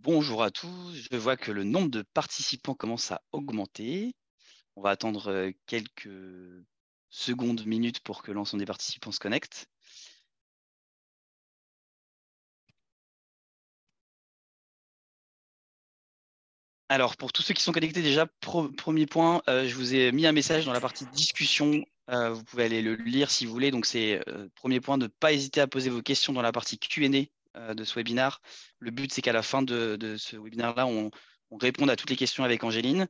Bonjour à tous, je vois que le nombre de participants commence à augmenter. On va attendre quelques secondes, minutes pour que l'ensemble des participants se connectent. Alors, pour tous ceux qui sont connectés, déjà, premier point, je vous ai mis un message dans la partie discussion. Vous pouvez aller le lire si vous voulez. Donc, c'est premier point, ne pas hésiter à poser vos questions dans la partie Q&A de ce webinaire. Le but, c'est qu'à la fin de ce webinaire-là, on réponde à toutes les questions avec Angéline.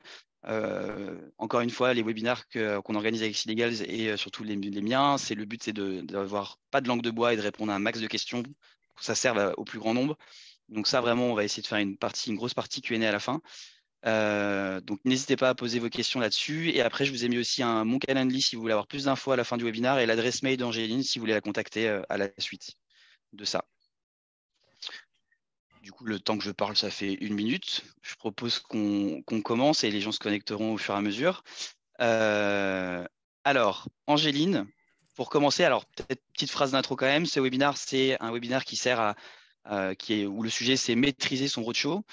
Encore une fois, les webinaires qu'on organise avec Sealegals et surtout les miens, le but, c'est d'avoir pas de langue de bois et de répondre à un max de questions pour que ça serve au plus grand nombre. Donc ça, vraiment, on va essayer de faire une grosse partie Q&A à la fin. Donc n'hésitez pas à poser vos questions là-dessus. Et après, je vous ai mis aussi mon Calendly si vous voulez avoir plus d'infos à la fin du webinaire et l'adresse mail d'Angéline si vous voulez la contacter à la suite de ça. Du coup, le temps que je parle, ça fait 1 minute. Je propose qu'on commence et les gens se connecteront au fur et à mesure. Alors, Angéline, pour commencer, alors peut-être petite phrase d'intro quand même. Ce webinaire, c'est un webinaire qui sert où le sujet, c'est maîtriser son roadshow.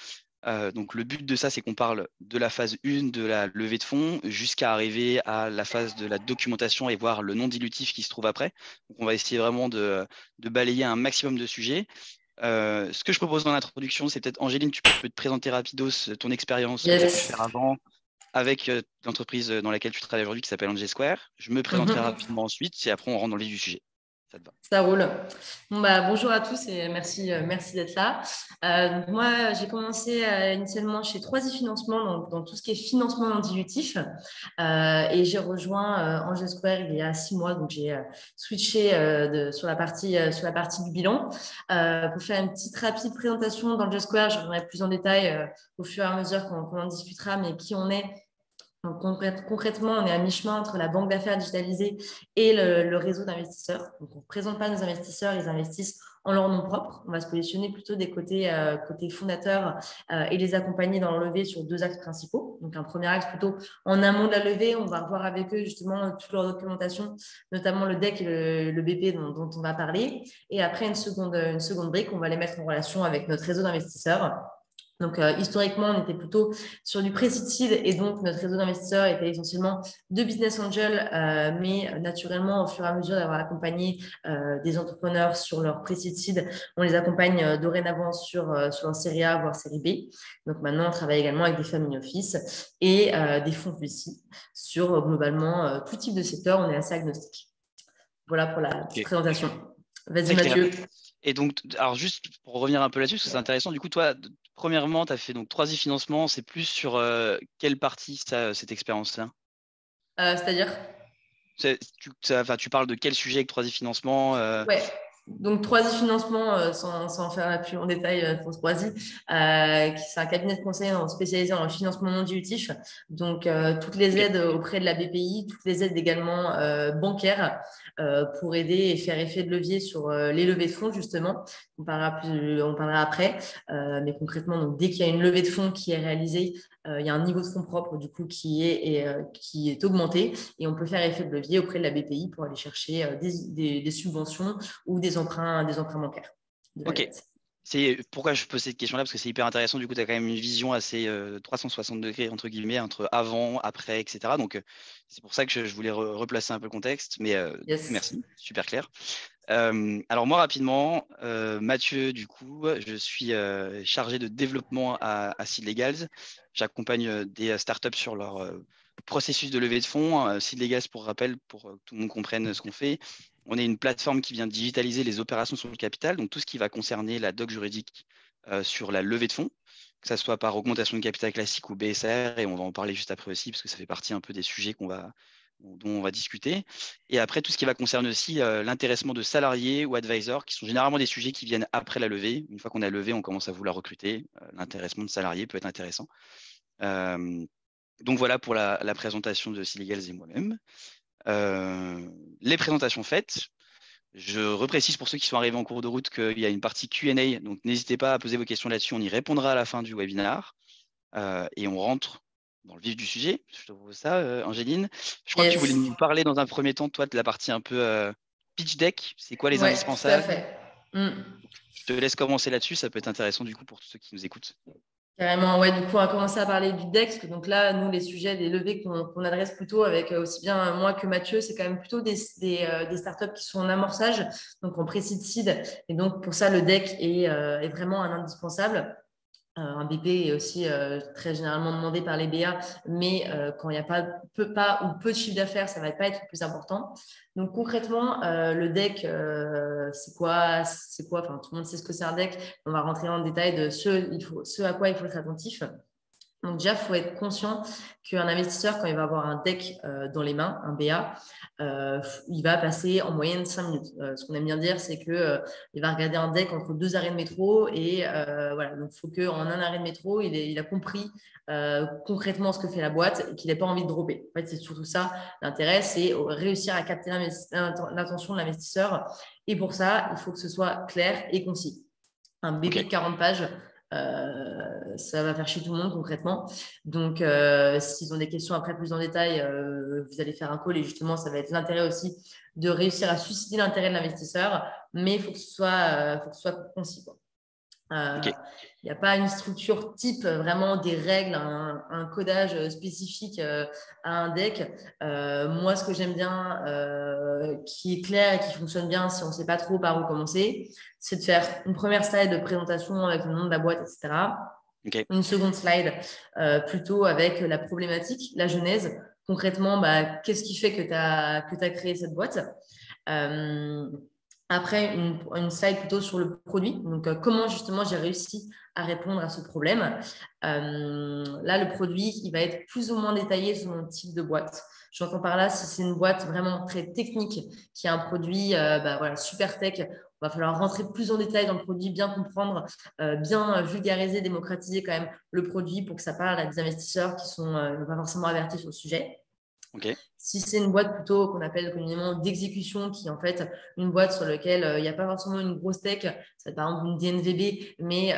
Donc, le but de ça, c'est qu'on parle de la phase 1 de la levée de fonds jusqu'à arriver à la phase de la documentation et voir le non dilutif qui se trouve après. Donc, on va essayer vraiment de balayer un maximum de sujets. Ce que je propose dans l'introduction, c'est peut-être, Angéline, tu peux te présenter rapidos ton expérience, ce que tu as pu Yes. faire avant avec l'entreprise dans laquelle tu travailles aujourd'hui qui s'appelle Angel Square. Je me présenterai rapidement ensuite et après on rentre dans le vif du sujet. Ça te va? Ça roule. Bonjour à tous et merci d'être là. Donc moi, j'ai commencé initialement chez 3i Financement, dans tout ce qui est financement non dilutif. Et j'ai rejoint Angel Square il y a 6 mois. Donc, j'ai switché sur la partie du bilan. Pour faire une petite rapide présentation d'Angel Square, je reviendrai plus en détail au fur et à mesure qu'on en discutera, mais qui on est. Donc, concrètement, on est à mi-chemin entre la banque d'affaires digitalisée et le réseau d'investisseurs. Donc, on ne présente pas nos investisseurs, ils investissent en leur nom propre. On va se positionner plutôt des côtés fondateurs et les accompagner dans leur levée sur 2 axes principaux. Donc, un premier axe plutôt en amont de la levée, on va revoir avec eux justement toute leur documentation, notamment le deck et le BP dont on va parler. Et après, une seconde brique, on va les mettre en relation avec notre réseau d'investisseurs. Donc, historiquement, on était plutôt sur du pré-seed seed et donc notre réseau d'investisseurs était essentiellement de business angels, mais naturellement, au fur et à mesure d'avoir accompagné des entrepreneurs sur leur pré-seed seed, on les accompagne dorénavant sur leur série A, voire série B. Donc, maintenant, on travaille également avec des family office et des fonds VC sur globalement tout type de secteur. On est assez agnostique. Voilà pour la petite présentation. Vas-y, Très clair. Mathieu. Et donc, alors juste pour revenir un peu là-dessus, parce que c'est intéressant, du coup, toi, premièrement, tu as fait donc 3i Financement, c'est plus sur quelle partie cette expérience-là? C'est-à-dire Tu parles de quel sujet avec 3i Financement Ouais. Donc, 3i Financement, sans faire la pub en détail pour 3i, c'est un cabinet de conseil spécialisé en financement non dilutif. Donc, toutes les Ok. aides auprès de la BPI, toutes les aides également bancaires pour aider et faire effet de levier sur les levées de fonds, justement. On parlera après. Mais concrètement, donc, dès qu'il y a une levée de fonds qui est réalisée, il y a un niveau de fonds propre du coup qui est augmenté et on peut faire effet de levier auprès de la BPI pour aller chercher des subventions ou des emprunts bancaires de la Ok. dette. C'est pourquoi je pose cette question-là, parce que c'est hyper intéressant. Du coup, tu as quand même une vision assez 360 degrés, entre guillemets, entre avant, après, etc. Donc, c'est pour ça que je voulais replacer un peu le contexte. Mais du coup, Yes. merci, super clair. Alors, moi, rapidement, Mathieu, du coup, je suis chargé de développement à Seed Legals. J'accompagne des startups sur leur processus de levée de fonds. Seed Legals, pour rappel, pour que tout le monde comprenne ce qu'on fait. On est une plateforme qui vient digitaliser les opérations sur le capital, donc tout ce qui va concerner la doc juridique sur la levée de fonds, que ce soit par augmentation de capital classique ou BSR, et on va en parler juste après aussi, parce que ça fait partie un peu des sujets dont on va discuter. Et après, tout ce qui va concerner aussi l'intéressement de salariés ou advisors, qui sont généralement des sujets qui viennent après la levée. Une fois qu'on a levé, on commence à vouloir recruter. L'intéressement de salariés peut être intéressant. Donc voilà pour la présentation de Sealegals et moi-même. Les présentations faites. Je reprécise pour ceux qui sont arrivés en cours de route qu'il y a une partie Q&A, donc n'hésitez pas à poser vos questions là-dessus, on y répondra à la fin du webinaire et on rentre dans le vif du sujet. Je te propose ça, Angéline. Je crois que tu voulais Yes. nous parler dans un premier temps, toi, de la partie un peu pitch deck. C'est quoi les Ouais, tout à indispensables? fait. Mm. Je te laisse commencer là-dessus, ça peut être intéressant du coup pour tous ceux qui nous écoutent. Carrément, ouais, du coup, on va commencer à parler du DEX. Donc là, nous, les sujets des levées qu'on adresse plutôt avec aussi bien moi que Mathieu, c'est quand même plutôt des startups qui sont en amorçage, donc en pré-seed seed. Et donc, pour ça, le DEC est vraiment un indispensable. Un BP est aussi très généralement demandé par les BA, mais quand il n'y a pas ou peu de chiffre d'affaires, ça ne va pas être le plus important. Donc concrètement, le deck, c'est quoi? Enfin, tout le monde sait ce que c'est un deck. On va rentrer en détail de ce à quoi il faut être attentif. Donc déjà, il faut être conscient qu'un investisseur, quand il va avoir un deck dans les mains, un BA, il va passer en moyenne 5 minutes. Ce qu'on aime bien dire, c'est qu'il va regarder un deck entre 2 arrêts de métro et voilà. Donc il faut qu'en un arrêt de métro, il a compris concrètement ce que fait la boîte et qu'il n'ait pas envie de dropper. En fait, c'est surtout ça l'intérêt, c'est réussir à capter l'attention de l'investisseur. Et pour ça, il faut que ce soit clair et concis. Un BP de 40 pages, ça va faire chier tout le monde concrètement. Donc, s'ils ont des questions après plus en détail, vous allez faire un call et justement, ça va être l'intérêt aussi de réussir à susciter l'intérêt de l'investisseur, mais il faut que ce soit concis, quoi. Il n'y a pas une structure type, vraiment des règles, un codage spécifique à un deck. Moi, ce que j'aime bien, qui est clair et qui fonctionne bien si on ne sait pas trop par où commencer, c'est de faire une première slide de présentation avec le nom de la boîte, etc. Une seconde slide plutôt avec la problématique, la genèse. Concrètement, qu'est-ce qui fait que tu as créé cette boîte? Après, une slide plutôt sur le produit. Donc, comment justement j'ai réussi à répondre à ce problème. Là, le produit, il va être plus ou moins détaillé selon le type de boîte. J'entends par là, si c'est une boîte vraiment très technique, qui a un produit voilà, super tech, il va falloir rentrer plus en détail dans le produit, bien comprendre, bien vulgariser, démocratiser quand même le produit pour que ça parle à des investisseurs qui sont pas forcément avertis sur le sujet. Si c'est une boîte plutôt qu'on appelle communément d'exécution, qui est en fait une boîte sur laquelle il n'y a pas forcément une grosse tech, ça va être par exemple une DNVB, mais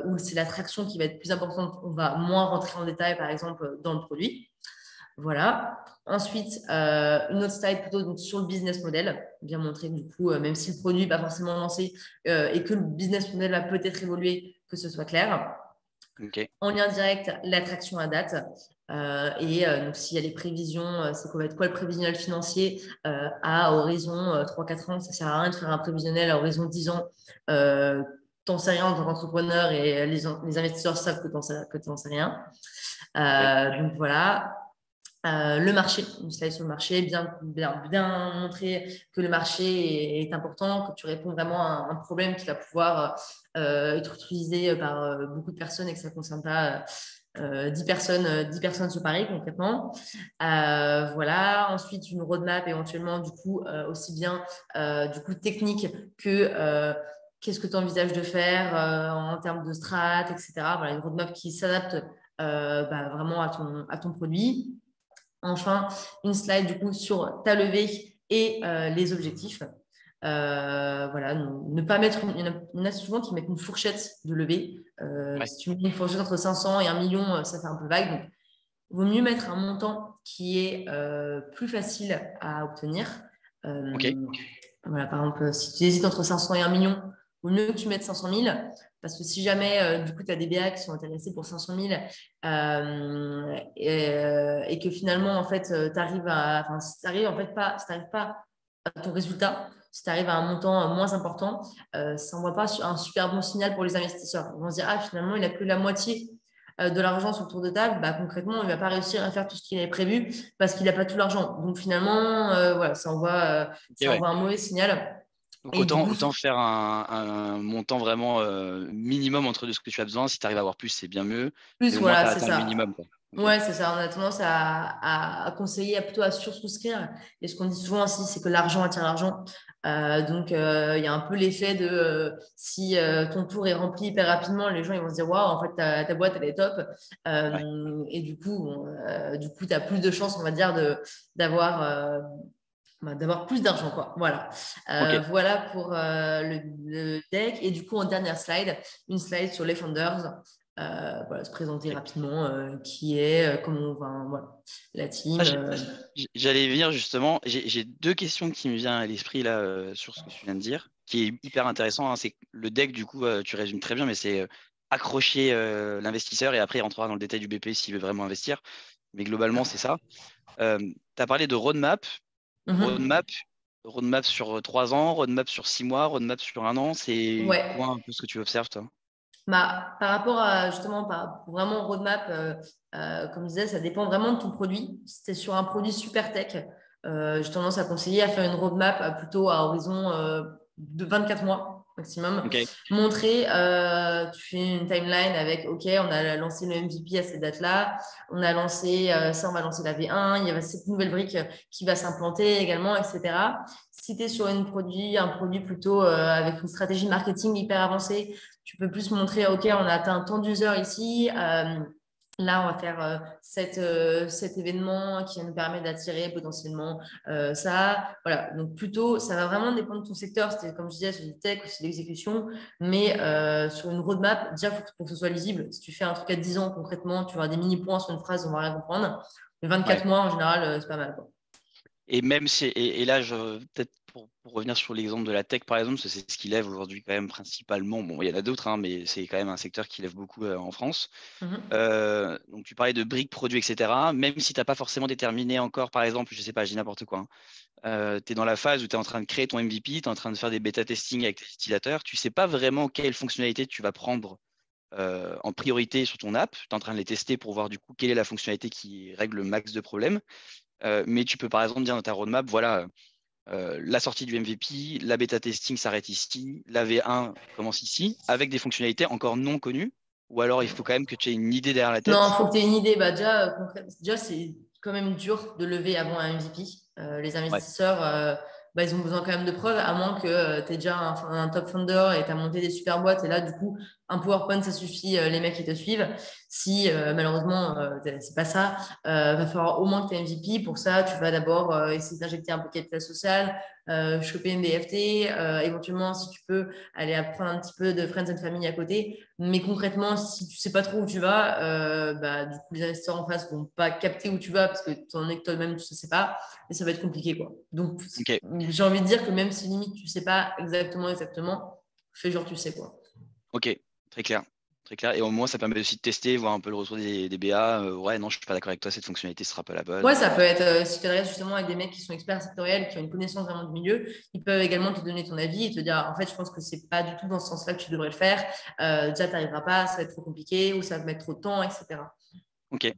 où c'est la traction qui va être plus importante, on va moins rentrer en détail par exemple dans le produit. Voilà. Ensuite, une autre slide plutôt donc, sur le business model, bien montrer du coup, même si le produit n'est pas forcément lancé et que le business model va peut-être évoluer, que ce soit clair. En lien direct, l'attraction à date. Donc, s'il y a des prévisions, c'est quoi va être quoi le prévisionnel financier à horizon 3-4 ans? Ça ne sert à rien de faire un prévisionnel à horizon 10 ans. T'en sais rien en tant qu'entrepreneur et les investisseurs savent que t'en sais rien. Donc, voilà. Le marché, une slide sur le marché, bien montrer que le marché est important, que tu réponds vraiment à un problème qui va pouvoir être utilisé par beaucoup de personnes et que ça ne concerne pas 10 personnes sur Paris concrètement. Voilà. Ensuite, une roadmap éventuellement du coup aussi bien du coup technique que qu'est-ce que tu envisages de faire en termes de strat, etc. Voilà, une roadmap qui s'adapte vraiment à ton produit. Enfin, une slide du coup sur ta levée et les objectifs. Voilà, ne pas mettre, il y en a souvent qui mettent une fourchette de levée. Si tu mets une fourchette entre 500 et 1 million, ça fait un peu vague. Donc, il vaut mieux mettre un montant qui est plus facile à obtenir. Voilà, par exemple, si tu hésites entre 500 et 1 million, il vaut mieux que tu mettes 500 000. Parce que si jamais, du coup, tu as des BA qui sont intéressés pour 500 000 et que finalement, en fait, tu arrives si t'arrives pas à ton résultat, si tu arrives à un montant moins important, ça n'envoie pas un super bon signal pour les investisseurs. Ils vont se dire, ah, finalement, il n'a que la moitié de l'argent sur le tour de table. Concrètement, il ne va pas réussir à faire tout ce qu'il avait prévu parce qu'il n'a pas tout l'argent. Donc, finalement, voilà, ça envoie un mauvais signal. Donc autant faire un montant vraiment minimum entre de ce que tu as besoin. Si tu arrives à avoir plus, c'est bien mieux. Mais au moins, tu as atteint le minimum. Ouais, c'est ça. On a tendance à conseiller plutôt à sursouscrire. Et ce qu'on dit souvent aussi, c'est que l'argent attire l'argent. Donc, il y a un peu l'effet de si ton tour est rempli hyper rapidement, les gens ils vont se dire waouh, en fait, ta boîte, elle est top. Et du coup, tu as plus de chances, on va dire, d'avoir plus d'argent, quoi. Voilà. Voilà pour le deck. Et du coup, en dernière slide, une slide sur les founders. Voilà, se présenter rapidement qui est, la team. J'allais venir justement. J'ai 2 questions qui me viennent à l'esprit là sur ce que tu viens de dire, qui est hyper intéressant, hein, c'est que le deck, du coup, tu résumes très bien, mais c'est accrocher l'investisseur et après, il rentrera dans le détail du BP s'il veut vraiment investir. Mais globalement, c'est ça. Tu as parlé de roadmap. Mhm. Roadmap, roadmap sur 3 ans, roadmap sur 6 mois, roadmap sur 1 an. C'est quoi Ouais. un peu ce que tu observes, toi? Bah, par rapport à justement, vraiment roadmap, comme je disais, ça dépend vraiment de ton produit. Si tu es sur un produit super tech, j'ai tendance à conseiller à faire une roadmap plutôt à horizon de 24 mois maximum. Ok, Montrer, tu fais une timeline avec, OK, on a lancé le MVP à cette date-là, on a lancé ça, on va lancer la V1, il y a cette nouvelle brique qui va s'implanter également, etc. Si tu es sur un produit plutôt avec une stratégie marketing hyper avancée, tu peux plus montrer, OK, on a atteint tant d'users ici. Là, on va faire cet événement qui va nous permettre d'attirer potentiellement ça. Voilà. Donc, plutôt, ça va vraiment dépendre de ton secteur. C'était, comme je disais, sur du tech ou sur l'exécution. Mais sur une roadmap, déjà, pour que ce soit lisible. Si tu fais un truc à 10 ans, concrètement, tu vas avoir des mini-points sur une phrase, on va rien comprendre. Mais ouais. 24 mois, en général, c'est pas mal, quoi. Et même si, et là, peut-être pour revenir sur l'exemple de la tech, par exemple, parce que c'est ce qui lève aujourd'hui quand même principalement. Bon, il y en a d'autres, hein, mais c'est quand même un secteur qui lève beaucoup en France. Mhm. Donc, tu parlais de briques, produits, etc. Même si tu n'as pas forcément déterminé encore, par exemple, je sais pas, je dis n'importe quoi, tu es dans la phase où tu es en train de créer ton MVP, tu es en train de faire des bêta testing avec tes utilisateurs, tu sais pas vraiment quelle fonctionnalité tu vas prendre en priorité sur ton app, tu es en train de les tester pour voir du coup quelle est la fonctionnalité qui règle le max de problèmes. Mais tu peux par exemple dire dans ta roadmap, voilà, la sortie du MVP, la bêta testing s'arrête ici, la V1 commence ici, avec des fonctionnalités encore non connues, ou alors il faut quand même que tu aies une idée derrière la Non, il tête. faut que tu aies une idée. Bah, déjà, déjà c'est quand même dur de lever avant un MVP. Les Ouais, investisseurs, bah, ils ont besoin quand même de preuves, à moins que tu aies déjà un top founder et tu as monté des super boîtes. Et là, du coup, un PowerPoint, ça suffit, les mecs qui te suivent. Si malheureusement, c'est pas ça, va falloir au moins que tu aies un MVP. Pour ça, tu vas d'abord essayer d'injecter un peu de capital social, choper une BFT, éventuellement, si tu peux, aller apprendre un petit peu de Friends and Family à côté. Mais concrètement, si tu sais pas trop où tu vas, bah, du coup, les investisseurs en face vont pas capter où tu vas parce que tu en es que toi-même, tu ne sais pas. Et ça va être compliqué, quoi. Donc, ok, j'ai envie de dire que même si limite, tu sais pas exactement, fais genre tu sais, quoi. ok, très clair. Très clair. Et au moins, ça permet aussi de tester, voir un peu le retour des BA. Ouais, non, je suis pas d'accord avec toi, cette fonctionnalité sera pas la bonne. Ouais, ça peut être, si tu restes justement avec des mecs qui sont experts sectoriels, qui ont une connaissance vraiment du milieu, ils peuvent également te donner ton avis et te dire, en fait, je pense que c'est pas du tout dans ce sens-là que tu devrais le faire. Déjà, tu n'arriveras pas, ça va être trop compliqué ou ça va te mettre trop de temps, etc. Ok,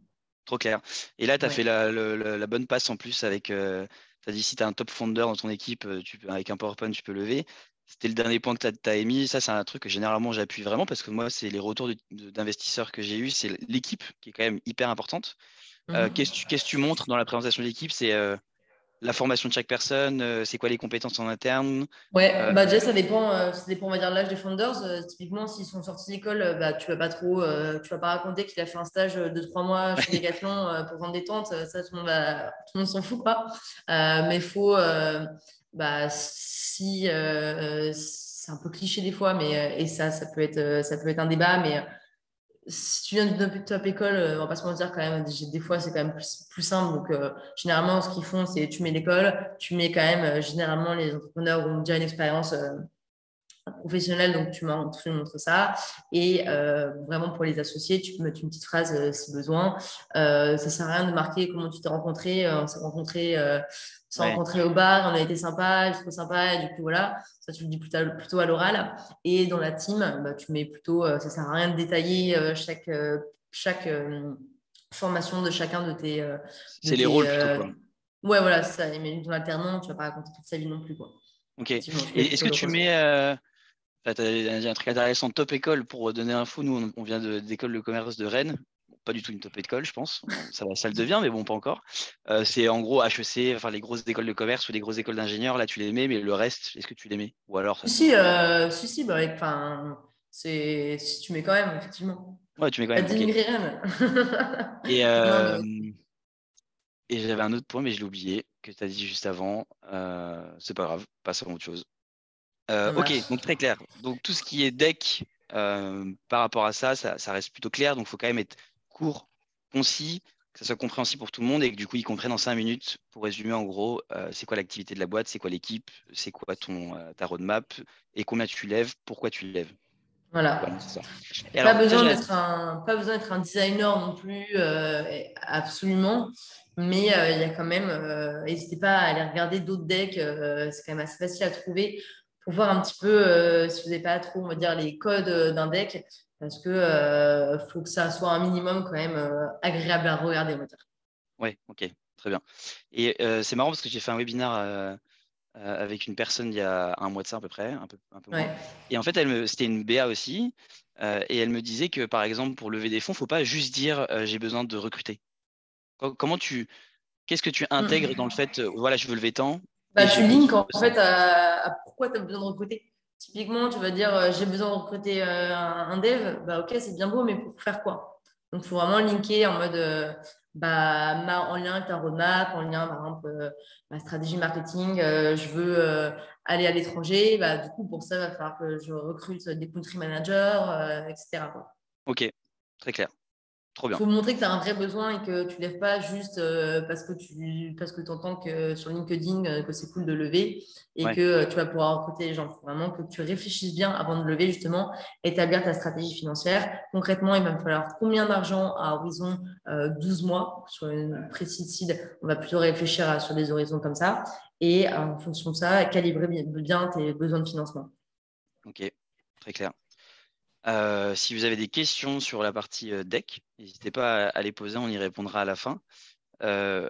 trop clair. Et là, tu as fait Ouais. la bonne passe en plus avec. Tu as dit si tu as un top founder dans ton équipe, avec un PowerPoint, tu peux lever. C'était le dernier point que tu as émis. Ça, c'est un truc que généralement j'appuie vraiment parce que moi, c'est les retours d'investisseurs que j'ai eu. C'est l'équipe qui est quand même hyper importante. Mhm. Qu'est-ce que tu montres dans la présentation de l'équipe? C'est la formation de chaque personne, c'est quoi les compétences en interne. Ouais, euh, bah déjà ça dépend, on va dire, de l'âge des founders. Typiquement, s'ils sont sortis d'école, bah tu vas pas trop, tu vas pas raconter qu'il a fait un stage de 3 mois chez Decathlon pour vendre des tentes. Ça, tout le monde s'en fout, quoi. Mais il faut, bah si, c'est un peu cliché des fois, mais et ça peut être un débat, mais si tu viens d'une top école, on va pas se mentir quand même, des fois c'est quand même plus simple. Donc généralement, ce qu'ils font, c'est tu mets l'école, tu mets quand même généralement les entrepreneurs ont déjà une expérience professionnelle, donc tu montres ça. Et vraiment pour les associés, tu peux mettre une petite phrase si besoin. Ça sert à rien de marquer comment tu t'es rencontré. On s'est ouais, rencontré au bar, on a été sympa, j'ai trouvé sympa, et du coup voilà, ça tu le dis plutôt à l'oral. Et dans la team, bah, tu mets plutôt, ça sert à rien de détailler chaque formation de chacun de c'est les tes rôles plutôt, quoi. ouais voilà, c'est ça. Mais ton alternant, tu vas pas raconter toute sa vie non plus, quoi. Ok. Et Effectivement, tu mets est-ce plutôt que le tu rôle. mets. Tu as dit un truc intéressant, top école, pour donner info. Nous, on vient d'école de commerce de Rennes. Bon, pas du tout une top école, je pense. Ça le devient, mais bon, pas encore. C'est en gros HEC, enfin les grosses écoles de commerce ou les grosses écoles d'ingénieurs. Là, tu les mets, mais le reste, est-ce que tu les mets? Ou alors, ça sert Si, à rien. si, bah, enfin, si tu mets quand même, effectivement. Ouais, tu mets quand Pas même. Ok. dénigrer Rennes. Et, Non, mais et j'avais un autre point, mais je l'ai oublié, que tu as dit juste avant. C'est pas grave, passons à autre chose. ça Ok, marche. donc très clair. Donc tout ce qui est deck par rapport à ça, ça reste plutôt clair. Donc il faut quand même être court, concis. que ça soit compréhensible pour tout le monde et que du coup, ils comprennent en 5 minutes, pour résumer en gros, c'est quoi l'activité de la boîte, c'est quoi l'équipe, c'est quoi ta roadmap et combien tu lèves, pourquoi tu lèves. Voilà. Voilà, c'est ça. Et Et alors, ça, pas besoin d'être un designer non plus, absolument. Mais il y a quand même, n'hésitez pas à aller regarder d'autres decks, c'est quand même assez facile à trouver pour voir un petit peu si vous n'avez pas trop, on va dire, les codes d'un deck, parce que faut que ça soit un minimum quand même agréable à regarder, on va dire. ouais, ok, très bien. Et c'est marrant parce que j'ai fait un webinaire avec une personne il y a un mois de ça à peu près, un peu moins. Ouais. Et en fait, c'était une BA aussi, et elle me disait que par exemple, pour lever des fonds, il ne faut pas juste dire j'ai besoin de recruter. Comment qu'est-ce que tu intègres dans le Mm. fait, voilà, je veux lever tant Bah, et tu j'ai links besoin en de ça. fait à pourquoi tu as besoin de recruter. Typiquement, tu vas dire j'ai besoin de recruter un dev. Bah, ok, c'est bien beau, mais pour faire quoi? Donc, il faut vraiment linker en mode en lien avec ta roadmap, en lien par exemple ma stratégie marketing. Je veux aller à l'étranger. Bah, du coup, pour ça, il va falloir que je recrute des country managers, etc., quoi. Ok, très clair, trop bien. Faut montrer que tu as un vrai besoin et que tu ne lèves pas juste parce que tu entends que sur LinkedIn que c'est cool de lever et Ouais, que tu vas pouvoir recruter les gens. Il faut vraiment que tu réfléchisses bien avant de lever, justement, établir ta stratégie financière. Concrètement, il va me falloir combien d'argent à horizon 12 mois sur une précise seed. On va plutôt réfléchir sur des horizons comme ça et en fonction de ça, calibrer bien tes besoins de financement. ok, très clair. Si vous avez des questions sur la partie deck, n'hésitez pas à les poser, on y répondra à la fin. Euh,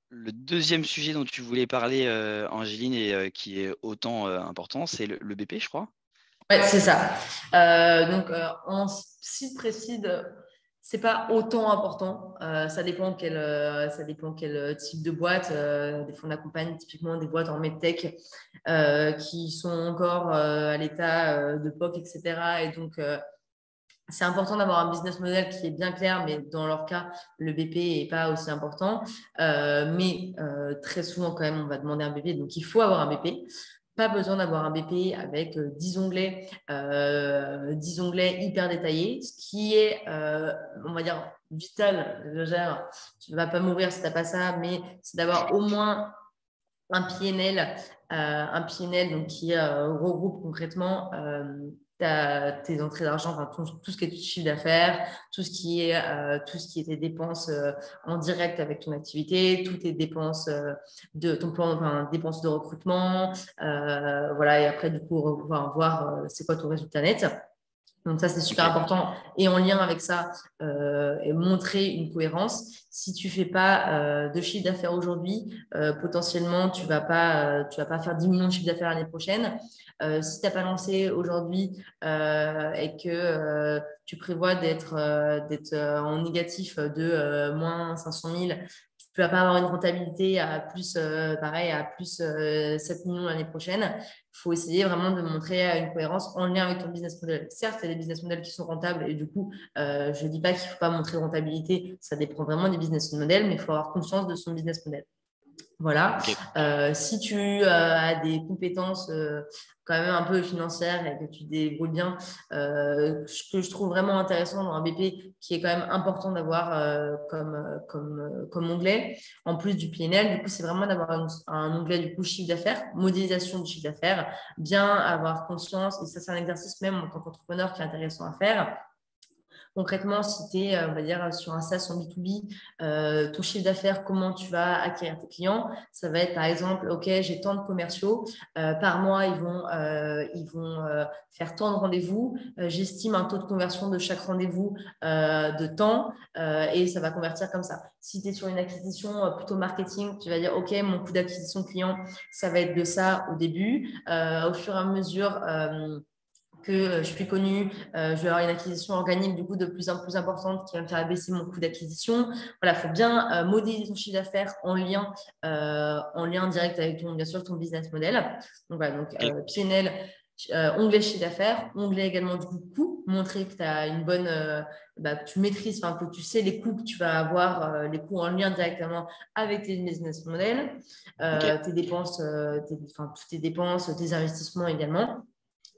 le deuxième sujet dont tu voulais parler, Angéline, et qui est autant important, c'est le BP, je crois. Ouais, c'est ça. En site précide, c'est pas autant important. Ça dépend quel type de boîte. Des fois, on accompagne typiquement des boîtes en medtech qui sont encore à l'état de POC, etc. Et donc, c'est important d'avoir un business model qui est bien clair, mais dans leur cas, le BP n'est pas aussi important. Très souvent, quand même, on va demander un BP, donc il faut avoir un BP. Pas besoin d'avoir un BP avec 10 onglets, 10 onglets hyper détaillés, ce qui est, on va dire, vital. Je gère, tu ne vas pas mourir si tu n'as pas ça, mais c'est d'avoir au moins un PNL, donc, qui regroupe concrètement tes entrées d'argent, enfin, tout ce qui est chiffre d'affaires, tout ce qui est tes dépenses en direct avec ton activité, toutes tes dépenses de ton plan, enfin, dépenses de recrutement, voilà, et après du coup voir c'est quoi ton résultat net. Donc ça, c'est super Ok, important. Et en lien avec ça, et montrer une cohérence. Si tu fais pas de chiffre d'affaires aujourd'hui, potentiellement, tu vas pas faire 10 millions de chiffre d'affaires l'année prochaine. Si tu n'as pas lancé aujourd'hui et que tu prévois d'être en négatif de moins 500 000, tu vas pas avoir une rentabilité à plus, pareil, à plus 7 millions l'année prochaine. Il faut essayer vraiment de montrer une cohérence en lien avec ton business model. Certes, il y a des business models qui sont rentables et du coup, je ne dis pas qu'il ne faut pas montrer de rentabilité. Ça dépend vraiment des business models, mais il faut avoir conscience de son business model. Voilà. ok, Si tu as des compétences quand même un peu financières et que tu te débrouilles bien, ce que je trouve vraiment intéressant dans un BP, qui est quand même important d'avoir comme onglet, en plus du PNL, du coup, c'est vraiment d'avoir un onglet du coup chiffre d'affaires, modélisation du chiffre d'affaires, bien avoir conscience, et ça c'est un exercice même en tant qu'entrepreneur qui est intéressant à faire. Concrètement, si tu es, on va dire, sur un SaaS en B2B, ton chiffre d'affaires, comment tu vas acquérir tes clients? Ça va être, par exemple, OK, j'ai tant de commerciaux. Par mois, ils vont faire tant de rendez-vous. J'estime un taux de conversion de chaque rendez-vous de temps et ça va convertir comme ça. Si tu es sur une acquisition plutôt marketing, tu vas dire, OK, mon coût d'acquisition client, ça va être de ça au début. Au fur et à mesure que je suis connue, je vais avoir une acquisition organique du coup de plus en plus importante qui va me faire baisser mon coût d'acquisition. Voilà, il faut bien modéliser son chiffre d'affaires en lien direct avec bien sûr ton business model. Donc voilà, donc ok, PNL, onglet chiffre d'affaires, onglet également du coup coût, montrer que tu as une bonne, que tu maîtrises, que tu sais les coûts que tu vas avoir, les coûts en lien directement avec tes business models, ok, tes dépenses, toutes tes dépenses, tes investissements également.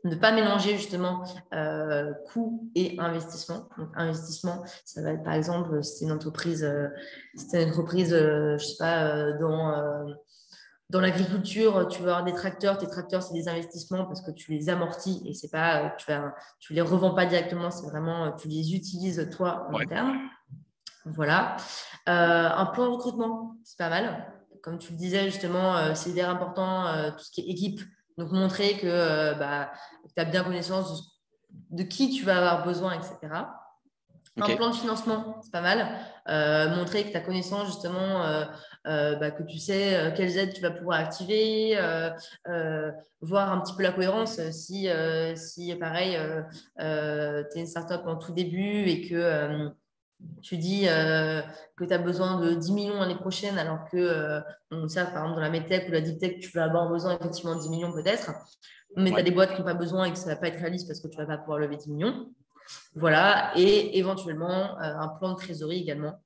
ne pas mélanger justement coût et investissement. Donc, investissement, ça va être par exemple, si c'est une entreprise, je sais pas, dans l'agriculture, tu vas avoir des tracteurs. Tes tracteurs, c'est des investissements parce que tu les amortis et c'est pas, tu les revends pas directement, c'est vraiment, tu les utilises toi en interne. Voilà. Un plan de recrutement, c'est pas mal. Comme tu le disais justement, c'est hyper important, tout ce qui est équipe. Donc, montrer que tu as bien connaissance de qui tu vas avoir besoin, etc. Un plan de financement, c'est pas mal. Montrer que tu as connaissance justement, que tu sais quelles aides tu vas pouvoir activer, voir un petit peu la cohérence. Si pareil, tu es une startup en tout début et que tu dis que tu as besoin de 10 millions l'année prochaine, alors que, ça, par exemple, dans la medtech ou la deep tech, tu vas avoir besoin effectivement de 10 millions peut-être, mais tu as des boîtes qui n'ont pas besoin et que ça ne va pas être réaliste parce que tu ne vas pas pouvoir lever 10 millions. Voilà, et éventuellement un plan de trésorerie également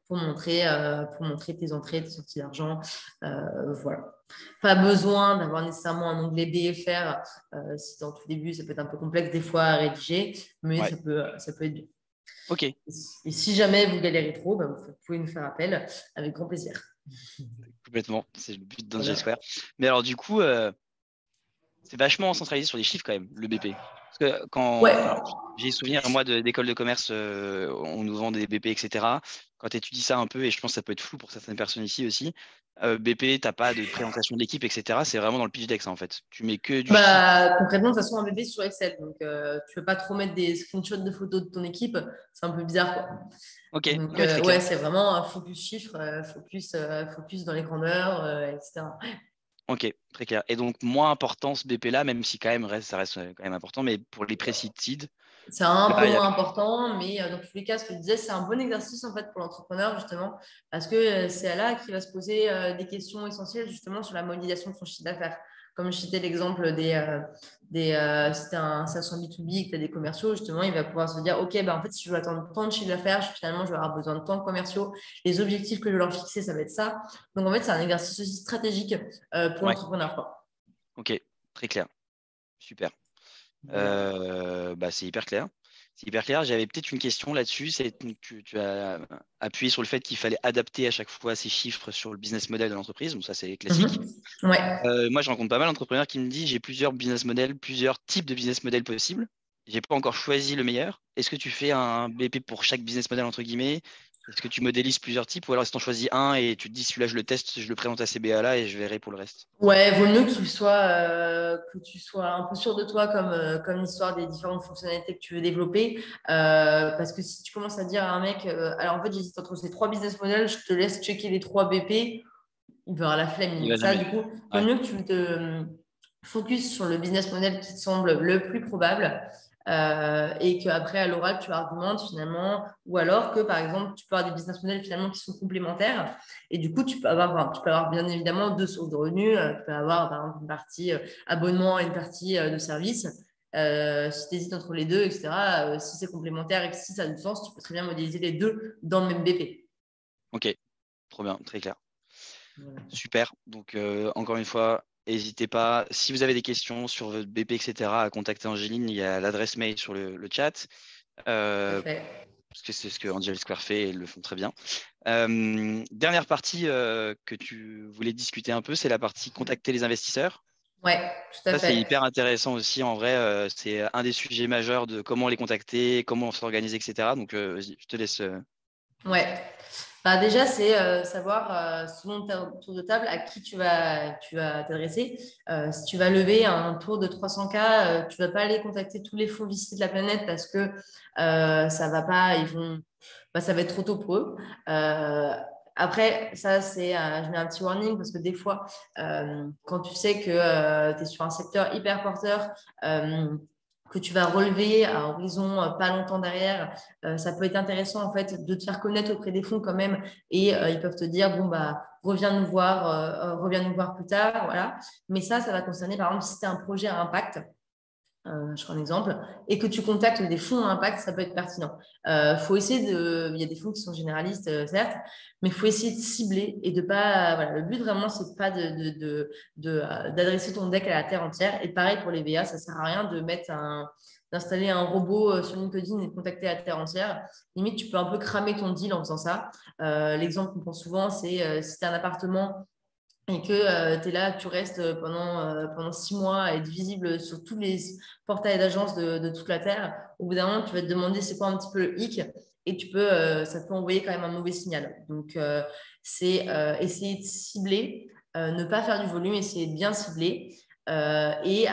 pour montrer tes entrées, tes sorties d'argent. Voilà. Pas besoin d'avoir nécessairement un onglet BFR. Si dans tout début, ça peut être un peu complexe des fois à rédiger, mais ça peut être bien. Ok. Et si jamais vous galérez trop, vous pouvez nous faire appel avec grand plaisir. Complètement, c'est le but d'Angel Square. Mais alors du coup, c'est vachement centralisé sur les chiffres quand même, le BP. Parce que j'ai souvenir, moi, d'école de commerce, on nous vend des BP, etc. Quand tu étudies ça un peu, et je pense que ça peut être flou pour certaines personnes ici aussi, BP, tu n'as pas de présentation de l'équipe, etc. C'est vraiment dans le pitch deck, ça, en fait. Tu mets que du chiffre. Concrètement, de toute façon, un BP sur Excel. Donc, tu ne peux pas trop mettre des screenshots de photos de ton équipe. C'est un peu bizarre, quoi. Ok, Donc, c'est vraiment un focus chiffre, focus dans les grandeurs, etc. Ok, très clair. Et donc, moins important ce BP-là, même si quand même ça reste quand même important, mais pour les pré-seed, c'est un peu moins important, mais dans tous les cas, ce que je disais, c'est un bon exercice en fait pour l'entrepreneur justement, parce que c'est là qu'il va se poser des questions essentielles justement sur la modélisation de son chiffre d'affaires. Comme je citais l'exemple si tu un SaaS en B2B et que tu as des commerciaux, justement, il va pouvoir se dire, OK, en fait, si je veux atteindre tant de chiffre d'affaires, finalement, je vais avoir besoin de tant de commerciaux. Les objectifs que je vais leur fixer, ça va être ça. Donc, en fait, c'est un exercice aussi stratégique pour l'entrepreneur, quoi. Ok, très clair. Super. C'est hyper clair. C'est hyper clair. J'avais peut-être une question là-dessus. Tu as appuyé sur le fait qu'il fallait adapter à chaque fois ces chiffres sur le business model de l'entreprise. Donc ça, c'est classique. Moi, je rencontre pas mal d'entrepreneurs qui me disent j'ai plusieurs business models, plusieurs types de business models possibles. J'ai pas encore choisi le meilleur. Est-ce que tu fais un BP pour chaque business model entre guillemets? Est-ce que tu modélises plusieurs types ou alors est-ce que tu en choisis un et tu te dis celui-là je le teste, je le présente à CBA là et je verrai pour le reste? Ouais, vaut mieux que tu sois un peu sûr de toi comme l'histoire des différentes fonctionnalités que tu veux développer. Parce que si tu commences à dire à un mec, alors en fait, j'hésite entre ces 3 business models, je te laisse checker les 3 BP, il va avoir la flemme. Ça, du coup, vaut mieux que tu te focus sur le business model qui te semble le plus probable. Et qu'après, à l'oral, tu argumentes finalement, ou alors que, par exemple, tu peux avoir des business models finalement qui sont complémentaires. Et du coup, tu peux avoir bien évidemment 2 sources de revenus. Tu peux avoir, par exemple, une partie abonnement et une partie de service. Si tu hésites entre les deux, etc., si c'est complémentaire et que si ça a du sens, tu peux très bien modéliser les deux dans le même BP. Ok, trop bien, très clair. Voilà. Super. Donc, encore une fois, n'hésitez pas. Si vous avez des questions sur votre BP, etc., à contacter Angéline. Il y a l'adresse mail sur le chat. Parce que c'est ce que Angel Square fait et ils le font très bien. Dernière partie que tu voulais discuter un peu, c'est la partie contacter les investisseurs. Ouais, tout à fait. Ça, c'est hyper intéressant aussi. En vrai, c'est un des sujets majeurs de comment les contacter, comment s'organiser, etc. Donc, vas-y, je te laisse. Ouais. Déjà, c'est savoir, selon ton tour de table, à qui tu vas t'adresser. Si tu vas lever un tour de 300K, tu ne vas pas aller contacter tous les fonds VC de la planète parce que ça va pas, ça va être trop tôt pour eux. Après, ça, je mets un petit warning parce que des fois, quand tu sais que tu es sur un secteur hyper porteur, que tu vas relever à horizon pas longtemps derrière, ça peut être intéressant en fait de te faire connaître auprès des fonds quand même et ils peuvent te dire reviens nous voir plus tard, voilà. Mais ça va concerner par exemple si tu as un projet à impact. je prends un exemple, et que tu contactes des fonds à impact, ça peut être pertinent. Faut essayer il y a des fonds qui sont généralistes, certes, mais il faut essayer de cibler et de pas. Voilà, le but vraiment, c'est pas d'adresser ton deck à la terre entière. Et pareil pour les VA, ça sert à rien d'installer un robot sur LinkedIn et de contacter la terre entière. Limite, tu peux un peu cramer ton deal en faisant ça. L'exemple qu'on prend souvent, c'est si tu as un appartement et que tu es là, tu restes pendant 6 mois à être visible sur tous les portails d'agences de toute la Terre, au bout d'un moment, tu vas te demander c'est quoi un petit peu le hic et ça peut envoyer quand même un mauvais signal. Donc, c'est essayer de cibler, ne pas faire du volume, essayer de bien cibler et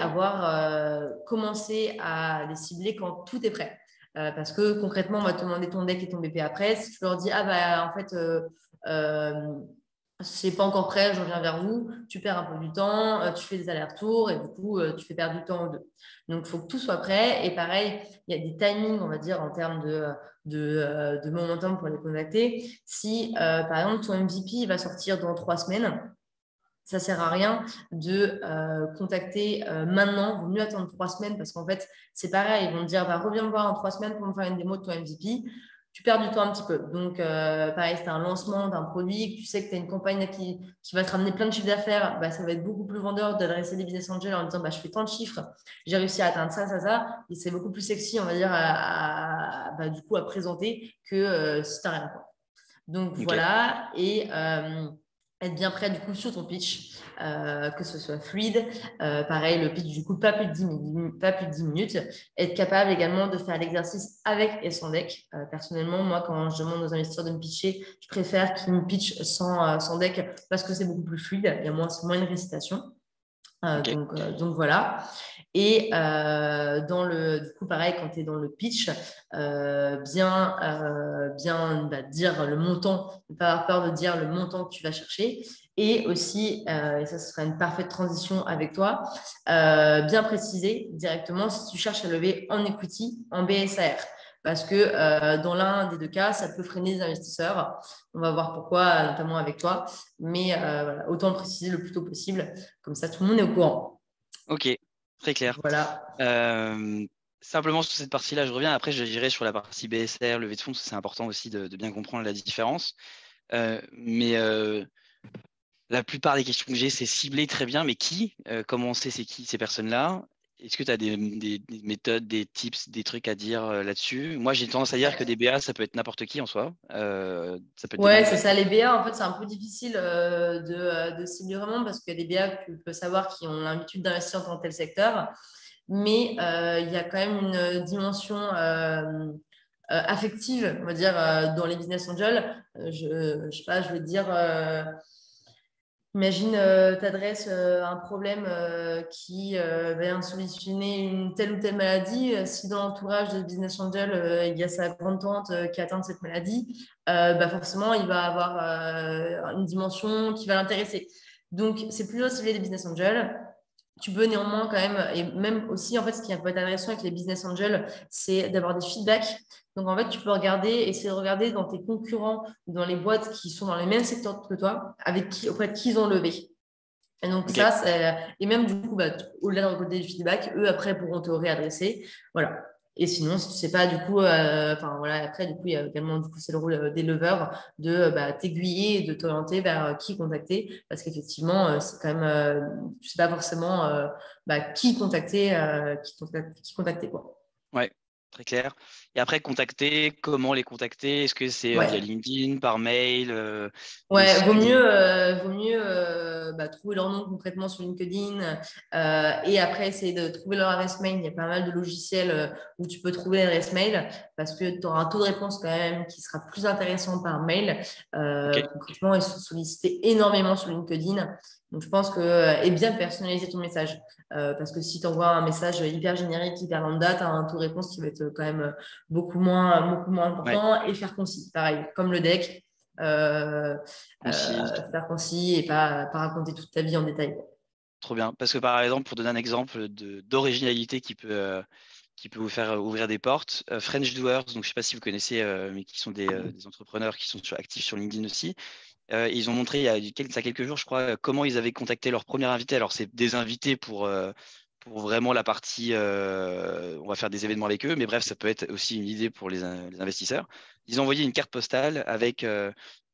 commencé à les cibler quand tout est prêt. Parce que concrètement, on va te demander ton deck et ton BP après. Si tu leur dis, ah bah en fait, euh, c'est pas encore prêt, je reviens vers vous, tu perds un peu du temps, tu fais des allers-retours et du coup, tu fais perdre du temps aux deux. Donc, il faut que tout soit prêt. Et pareil, il y a des timings, on va dire, en termes de momentum pour les contacter. Si, par exemple, ton MVP va sortir dans 3 semaines, ça sert à rien de contacter maintenant. Il vaut mieux attendre 3 semaines parce qu'en fait, c'est pareil. Ils vont te dire, bah, reviens me voir en 3 semaines pour me faire une démo de ton MVP. Tu perds du temps un petit peu. Donc, pareil, c'est un lancement d'un produit, que tu sais que tu as une campagne qui va te ramener plein de chiffres d'affaires, bah, ça va être beaucoup plus vendeur d'adresser des business angels en disant, bah, je fais tant de chiffres, j'ai réussi à atteindre ça, ça, ça. Et c'est beaucoup plus sexy, on va dire, du coup, à présenter que si tu n'as rien. Donc Ok. voilà, et être bien prêt du coup sur ton pitch, que ce soit fluide. Pareil, le pitch du coup, pas plus de 10 minutes. Être capable également de faire l'exercice avec et sans deck. Personnellement, moi, quand je demande aux investisseurs de me pitcher, je préfère qu'ils me pitchent sans deck parce que c'est beaucoup plus fluide, il y a moins de récitation. Ok. Donc voilà. Et du coup, pareil, quand tu es dans le pitch, bien dire le montant, ne pas avoir peur de dire le montant que tu vas chercher. Et aussi, et ça ce sera une parfaite transition avec toi, bien préciser directement si tu cherches à lever en equity, en BSAR. Parce que dans l'un des deux cas, ça peut freiner les investisseurs. On va voir pourquoi, notamment avec toi. Mais voilà, autant le préciser le plus tôt possible. Comme ça, tout le monde est au courant. Ok. Très clair. Voilà. Euh, Simplement sur cette partie-là, je reviens. Après, je dirais sur la partie BSR, levée de fonds, c'est important aussi de bien comprendre la différence. Mais la plupart des questions que j'ai, c'est ciblé très bien, mais qui? Comment on sait c'est qui ces personnes-là? Est-ce que tu as des méthodes, des tips, des trucs à dire là-dessus? Moi, j'ai tendance à dire que des BA, ça peut être n'importe qui en soi. Ça peut être des Ouais, membres c'est de... ça. Les BA, en fait, c'est un peu difficile de cibler vraiment parce qu'il y a des BA que tu peux savoir qui ont l'habitude d'investir dans tel secteur. Mais il y a quand même une dimension affective, on va dire, dans les business angels. Je sais pas, je vais te dire. Imagine, tu adresses un problème qui vient solutionner une telle ou telle maladie. Si dans l'entourage de Business Angel, il y a sa grande-tante qui est atteinte de cette maladie, forcément, il va avoir une dimension qui va l'intéresser. Donc, c'est plus ciblé des Business Angels. Tu peux néanmoins quand même, et même aussi, en fait, ce qui peut être intéressant avec les Business Angels, c'est d'avoir des feedbacks. Donc, en fait, tu peux essayer de regarder dans tes concurrents ou dans les boîtes qui sont dans les mêmes secteurs que toi, auprès de qui ils ont levé. Et donc, Ok, et même du coup, au-delà de récolter du feedback, eux, après, pourront te réadresser. Voilà. Et sinon, si tu sais pas, du coup, voilà, après, du coup, il y a également, du coup, c'est le rôle des leveurs de t'aiguiller et de t'orienter vers qui contacter. Parce qu'effectivement, c'est quand même, tu sais pas forcément qui contacter, quoi. ouais, très clair. Et après, contacter, comment les contacter? Est-ce que c'est via Ouais. LinkedIn, par mail, Ouais, vaut mieux trouver leur nom concrètement sur LinkedIn et après essayer de trouver leur adresse mail. Il y a pas mal de logiciels où tu peux trouver l'adresse mail parce que tu auras un taux de réponse quand même qui sera plus intéressant par mail. Ok, Concrètement, ils sont sollicités énormément sur LinkedIn. Donc, je pense et bien personnaliser ton message parce que si tu envoies un message hyper générique, hyper lambda, tu as un taux de réponse qui va être quand même beaucoup moins ouais, important et faire concis. Pareil, comme le deck. Euh, concis. Faire concis et pas raconter toute ta vie en détail. Trop bien. Parce que par exemple, pour donner un exemple d'originalité qui peut vous faire ouvrir des portes, French Doers, donc je ne sais pas si vous connaissez, mais qui sont des entrepreneurs qui sont actifs sur LinkedIn aussi. Ils ont montré il y a quelques jours, je crois, comment ils avaient contacté leur premier invité. Alors, c'est des invités pour vraiment la partie, on va faire des événements avec eux, mais bref, ça peut être aussi une idée pour les investisseurs. Ils envoyaient une carte postale avec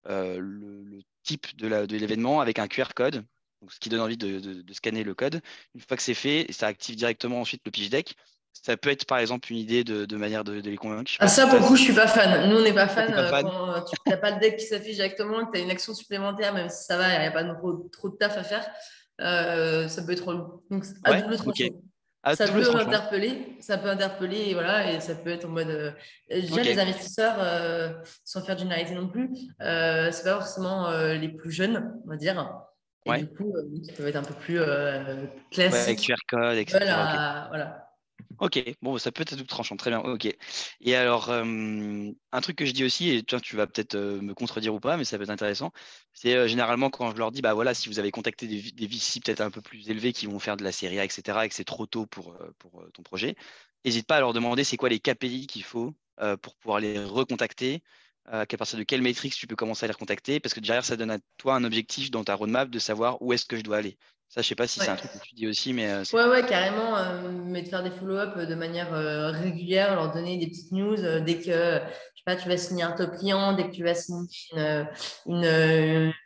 le type de l'événement avec un QR code, donc ce qui donne envie de scanner le code. Une fois que c'est fait, ça active directement ensuite le pitch deck. Ça peut être par exemple une idée de manière de les convaincre. Je sais Ah, pas ça, si pour ça, le coup, je suis pas fan. Nous, on n'est pas toi, fan t'es pas fan. quand tu n'as pas le deck qui s'affiche directement, que tu as une action supplémentaire, même si ça va, il n'y a pas trop de taf à faire. Ça peut être relou. Donc, à Ouais, double ok. tranchant. À double tranchant. Ça peut interpeller, et voilà, et ça peut être en mode. Déjà, Ok, les investisseurs, sans faire de généralité non plus, c'est pas forcément les plus jeunes, on va dire. Et ouais. du coup, ça peut être un peu plus Ouais, avec classique. QR code, Ils veulent etc. Ok. voilà. Ok, bon, ça peut être à double tranchant, très bien. Ok. Et alors, un truc que je dis aussi, et tu vas peut-être me contredire ou pas, mais ça peut être intéressant, c'est généralement quand je leur dis, bah voilà, si vous avez contacté des VC peut-être un peu plus élevés qui vont faire de la série A, etc., et que c'est trop tôt pour ton projet, n'hésite pas à leur demander c'est quoi les KPI qu'il faut pour pouvoir les recontacter, qu'à partir de quelle métrique tu peux commencer à les recontacter, parce que derrière, ça donne à toi un objectif dans ta roadmap de savoir où est-ce que je dois aller. Ça, je sais pas si c'est un truc Ouais. que tu dis aussi, mais Ouais, carrément, mais de faire des follow-up de manière régulière, leur donner des petites news dès que, je sais pas, tu vas signer un top client, dès que tu vas signer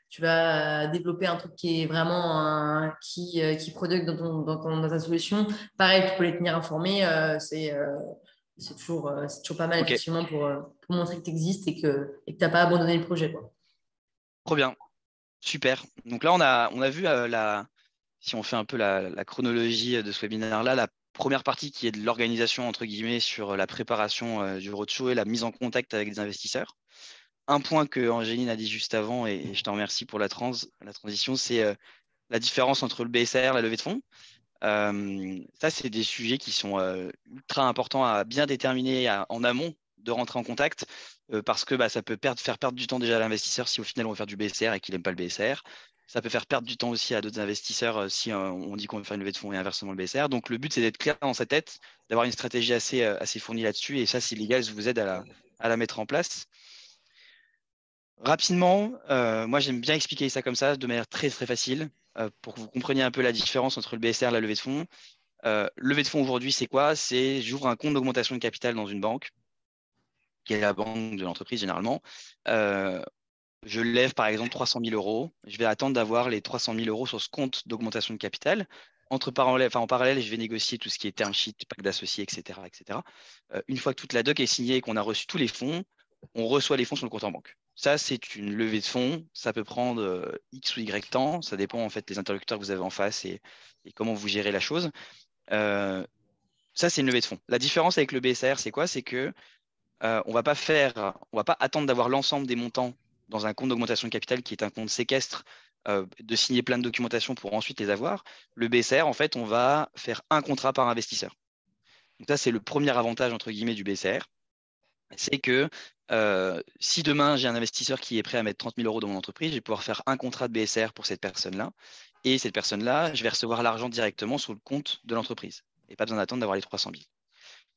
tu vas développer un truc qui est vraiment qui product dans ta solution. Pareil, tu peux les tenir informés, c'est toujours pas mal, ok, effectivement, pour montrer que tu existes et que tu n'as pas abandonné le projet, quoi. trop bien. Super. Donc là, on a vu si on fait un peu la chronologie de ce webinaire-là, la première partie qui est de l'organisation, entre guillemets, sur la préparation du roadshow et la mise en contact avec des investisseurs. Un point que Angéline a dit juste avant, et je te remercie pour la transition, c'est la différence entre le BSR et la levée de fonds. Ça, c'est des sujets qui sont ultra importants à bien déterminer en amont de rentrer en contact parce que bah, ça peut faire perdre du temps déjà à l'investisseur si au final on veut faire du BSR et qu'il n'aime pas le BSR. Ça peut faire perdre du temps aussi à d'autres investisseurs si on dit qu'on veut faire une levée de fonds et inversement le BSR. Donc le but, c'est d'être clair dans sa tête, d'avoir une stratégie assez fournie là-dessus. Et ça, si Legals vous aide à la mettre en place. Rapidement, moi j'aime bien expliquer ça comme ça, de manière très très facile, pour que vous compreniez un peu la différence entre le BSR et la levée de fonds. Levée de fonds aujourd'hui, c'est quoi? C'est j'ouvre un compte d'augmentation de capital dans une banque, qui est la banque de l'entreprise généralement. Euh, je lève par exemple 300 000 euros. Je vais attendre d'avoir les 300 000 euros sur ce compte d'augmentation de capital. En parallèle, je vais négocier tout ce qui est term sheet, pacte d'associés, etc., etc. Une fois que toute la doc est signée et qu'on a reçu tous les fonds, on reçoit les fonds sur le compte en banque. Ça, c'est une levée de fonds. Ça peut prendre X ou Y temps. Ça dépend en fait des interlocuteurs que vous avez en face et comment vous gérez la chose. Euh, Ça, c'est une levée de fonds. La différence avec le BSR, c'est quoi? C'est que on va pas attendre d'avoir l'ensemble des montants dans un compte d'augmentation de capital qui est un compte séquestre, de signer plein de documentation pour ensuite les avoir. Le BSR, en fait, on va faire un contrat par investisseur. Donc ça, c'est le premier avantage entre guillemets du BSR, c'est que si demain j'ai un investisseur qui est prêt à mettre 30 000 euros dans mon entreprise, je vais pouvoir faire un contrat de BSR pour cette personne-là. Et cette personne-là, je vais recevoir l'argent directement sur le compte de l'entreprise. Et pas besoin d'attendre d'avoir les 300 000.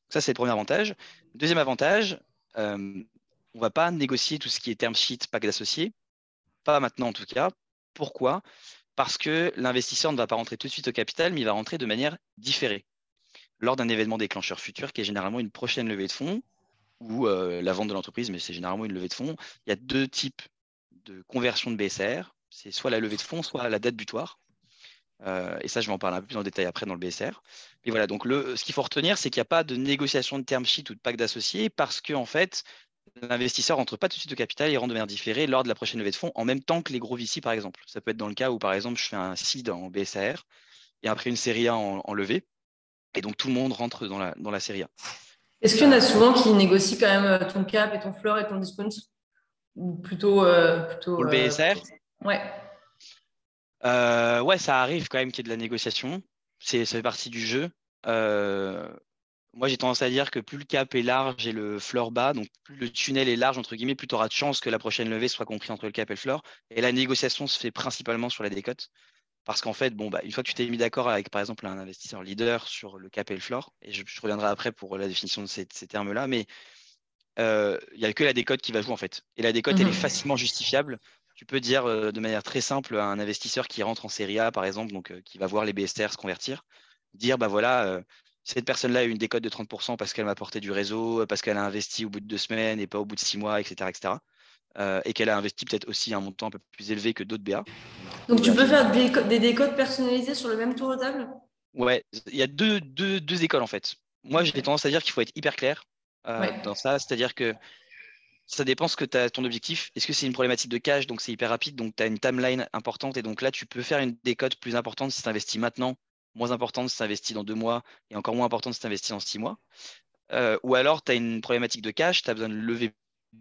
Ça, c'est le premier avantage. Deuxième avantage, on ne va pas négocier tout ce qui est term sheet, pacte d'associés. Pas maintenant en tout cas. Pourquoi? Parce que l'investisseur ne va pas rentrer tout de suite au capital, mais il va rentrer de manière différée lors d'un événement déclencheur futur qui est généralement une prochaine levée de fonds ou la vente de l'entreprise, mais c'est généralement une levée de fonds. Il y a deux types de conversion de BSR. C'est soit la levée de fonds, soit la date butoir. Et ça, je vais en parler un peu plus en détail après dans le BSR. Et voilà, donc ce qu'il faut retenir, c'est qu'il n'y a pas de négociation de term sheet ou de pacte d'associés parce que en fait, l'investisseur rentre pas tout de suite au capital, il rentre de manière différée lors de la prochaine levée de fonds, en même temps que les gros VC, par exemple. Ça peut être dans le cas où, par exemple, je fais un seed en BSR et après une série A en levée, et donc tout le monde rentre dans la série A. Est-ce qu'il y en a souvent qui négocient quand même ton cap et ton floor et ton discount? Ou Pour le BSR, Ouais. ouais, ça arrive quand même qu'il y ait de la négociation. Ça fait partie du jeu. Euh, Moi, j'ai tendance à dire que plus le cap est large et le floor bas, donc plus le tunnel est large, entre guillemets, plus tu auras de chances que la prochaine levée soit comprise entre le cap et le floor. Et la négociation se fait principalement sur la décote. Parce qu'en fait, bon, bah, une fois que tu t'es mis d'accord avec, par exemple, un investisseur leader sur le cap et le floor, et je reviendrai après pour la définition de ces termes-là, mais il n'y a que la décote qui va jouer, en fait. Et la décote, elle est Mhm. facilement justifiable. Tu peux dire de manière très simple à un investisseur qui rentre en série A, par exemple, donc qui va voir les BSR se convertir. dire, bah voilà, cette personne-là a eu une décote de 30% parce qu'elle m'a apporté du réseau, parce qu'elle a investi au bout de 2 semaines et pas au bout de 6 mois, etc., etc. Et qu'elle a investi peut-être aussi un montant un peu plus élevé que d'autres BA. Donc, du coup, Donc, il y tu a peux faire des décodes personnalisés sur le même tour de table? Ouais, il y a deux écoles en fait. Moi, j'ai Ok. tendance à dire qu'il faut être hyper clair Ouais. dans ça, c'est-à-dire que ça dépend ce que tu as ton objectif. Est-ce que c'est une problématique de cash, donc c'est hyper rapide, donc tu as une timeline importante, et donc là, tu peux faire une décote plus importante si tu investis maintenant, moins importante si tu investis dans 2 mois, et encore moins importante si tu investis dans 6 mois. Ou alors, tu as une problématique de cash, tu as besoin de lever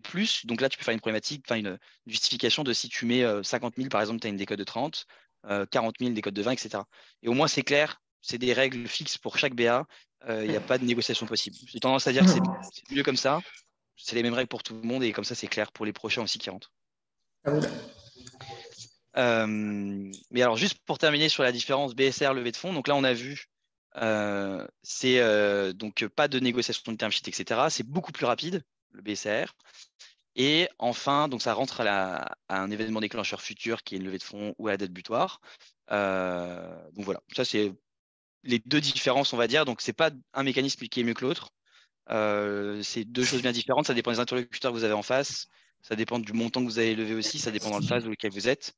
plus, donc là, tu peux faire une problématique, enfin une justification de si tu mets 50 000, par exemple, tu as une décote de 30, 40 000, décote de 20, etc. Et au moins, c'est clair, c'est des règles fixes pour chaque BA, il n'y a pas de négociation possible. J'ai tendance à dire que c'est mieux comme ça, c'est les mêmes règles pour tout le monde, et comme ça, c'est clair pour les prochains aussi qui rentrent. Ça roule. Mais alors, juste pour terminer sur la différence BSR levée de fonds, donc là, on a vu, c'est donc pas de négociation de term sheet, etc. C'est beaucoup plus rapide, le BSR. Et enfin, donc ça rentre à un événement déclencheur futur qui est une levée de fonds ou à la date butoir. Donc voilà, ça c'est les deux différences, on va dire. Donc c'est pas un mécanisme qui est mieux que l'autre. C'est deux choses bien différentes. Ça dépend des interlocuteurs que vous avez en face. Ça dépend du montant que vous avez levé aussi. Ça dépend dans le phase dans lequel vous êtes.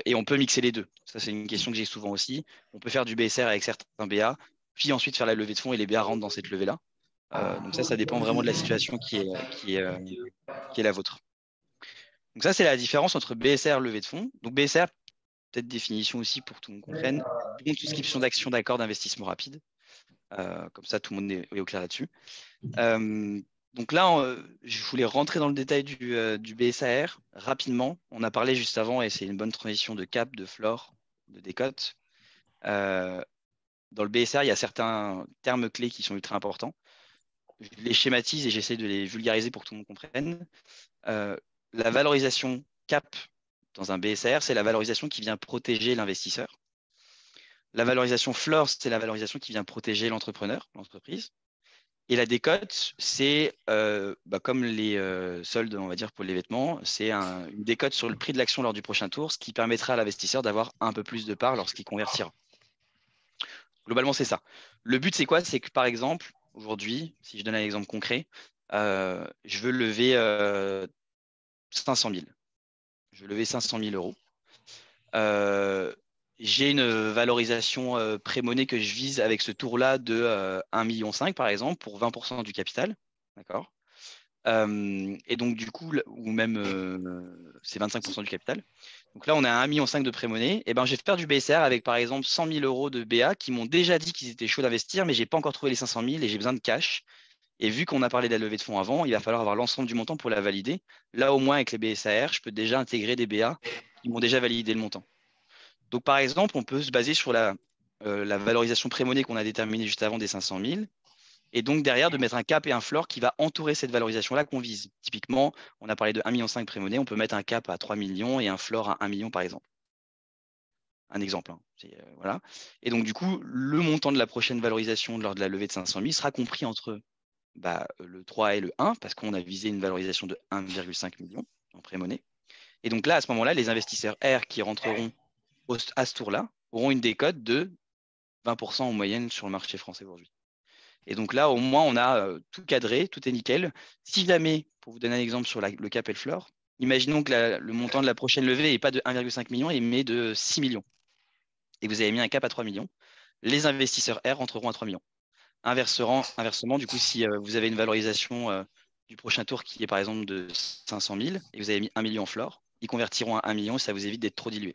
Et on peut mixer les deux. Ça, c'est une question que j'ai souvent aussi. On peut faire du BSR avec certains BA, puis ensuite faire la levée de fonds et les BA rentrent dans cette levée-là. Donc ça dépend vraiment de la situation qui est la vôtre. Donc ça, c'est la différence entre BSR levée de fonds. Donc BSR, peut-être définition aussi pour que tout le monde comprenne, bon souscription d'actions d'accord d'investissement rapide. Comme ça, tout le monde est au clair là-dessus. Euh, donc là, je voulais rentrer dans le détail du BSAR rapidement. On a parlé juste avant, et c'est une bonne transition de cap, de floor, de décote. Euh, Dans le BSR, il y a certains termes clés qui sont ultra importants. Je les schématise et j'essaie de les vulgariser pour que tout le monde comprenne. La valorisation cap dans un BSR, c'est la valorisation qui vient protéger l'investisseur. La valorisation floor, c'est la valorisation qui vient protéger l'entrepreneur, l'entreprise. Et la décote, c'est comme les soldes, on va dire, pour les vêtements, c'est une décote sur le prix de l'action lors du prochain tour, ce qui permettra à l'investisseur d'avoir un peu plus de parts lorsqu'il convertira. Globalement, c'est ça. Le but, c'est quoi? C'est que, par exemple, aujourd'hui, si je donne un exemple concret, je veux lever 500 000. Je veux lever 500 000 euros. J'ai une valorisation pré-monnaie que je vise avec ce tour-là de 1,5 million, par exemple, pour 20% du capital. D'accord. Et donc, du coup, ou même c'est 25% du capital. Donc là, on est à 1,5 million de pré-monnaie. Et ben, je vais faire du BSR avec, par exemple, 100 000 euros de BA qui m'ont déjà dit qu'ils étaient chauds d'investir, mais je n'ai pas encore trouvé les 500 000 et j'ai besoin de cash. Et vu qu'on a parlé de la levée de fonds avant, il va falloir avoir l'ensemble du montant pour la valider. Là, au moins, avec les BSAR, je peux déjà intégrer des BA qui m'ont déjà validé le montant. Donc, par exemple, on peut se baser sur la valorisation pré-monnaie qu'on a déterminée juste avant des 500 000 et donc derrière de mettre un cap et un floor qui va entourer cette valorisation-là qu'on vise. Typiquement, on a parlé de 1,5 million pré-monnaie, on peut mettre un cap à 3 millions et un floor à 1 million par exemple. Un exemple. Hein. Voilà. Et donc du coup, le montant de la prochaine valorisation lors de la levée de 500 000 sera compris entre le 3 et le 1 parce qu'on a visé une valorisation de 1,5 million en pré-monnaie. Et donc là, à ce moment-là, les investisseurs R qui rentreront à ce tour-là auront une décote de 20% en moyenne sur le marché français aujourd'hui. Et donc là, au moins, on a tout cadré, tout est nickel. Si jamais, pour vous donner un exemple sur le cap et le floor, imaginons que le montant de la prochaine levée n'est pas de 1,5 million, mais de 6 millions. Et vous avez mis un cap à 3 millions. Les investisseurs R rentreront à 3 millions. Inversement, du coup, si vous avez une valorisation du prochain tour qui est par exemple de 500 000 et vous avez mis 1 million en floor, ils convertiront à 1 million et ça vous évite d'être trop dilué.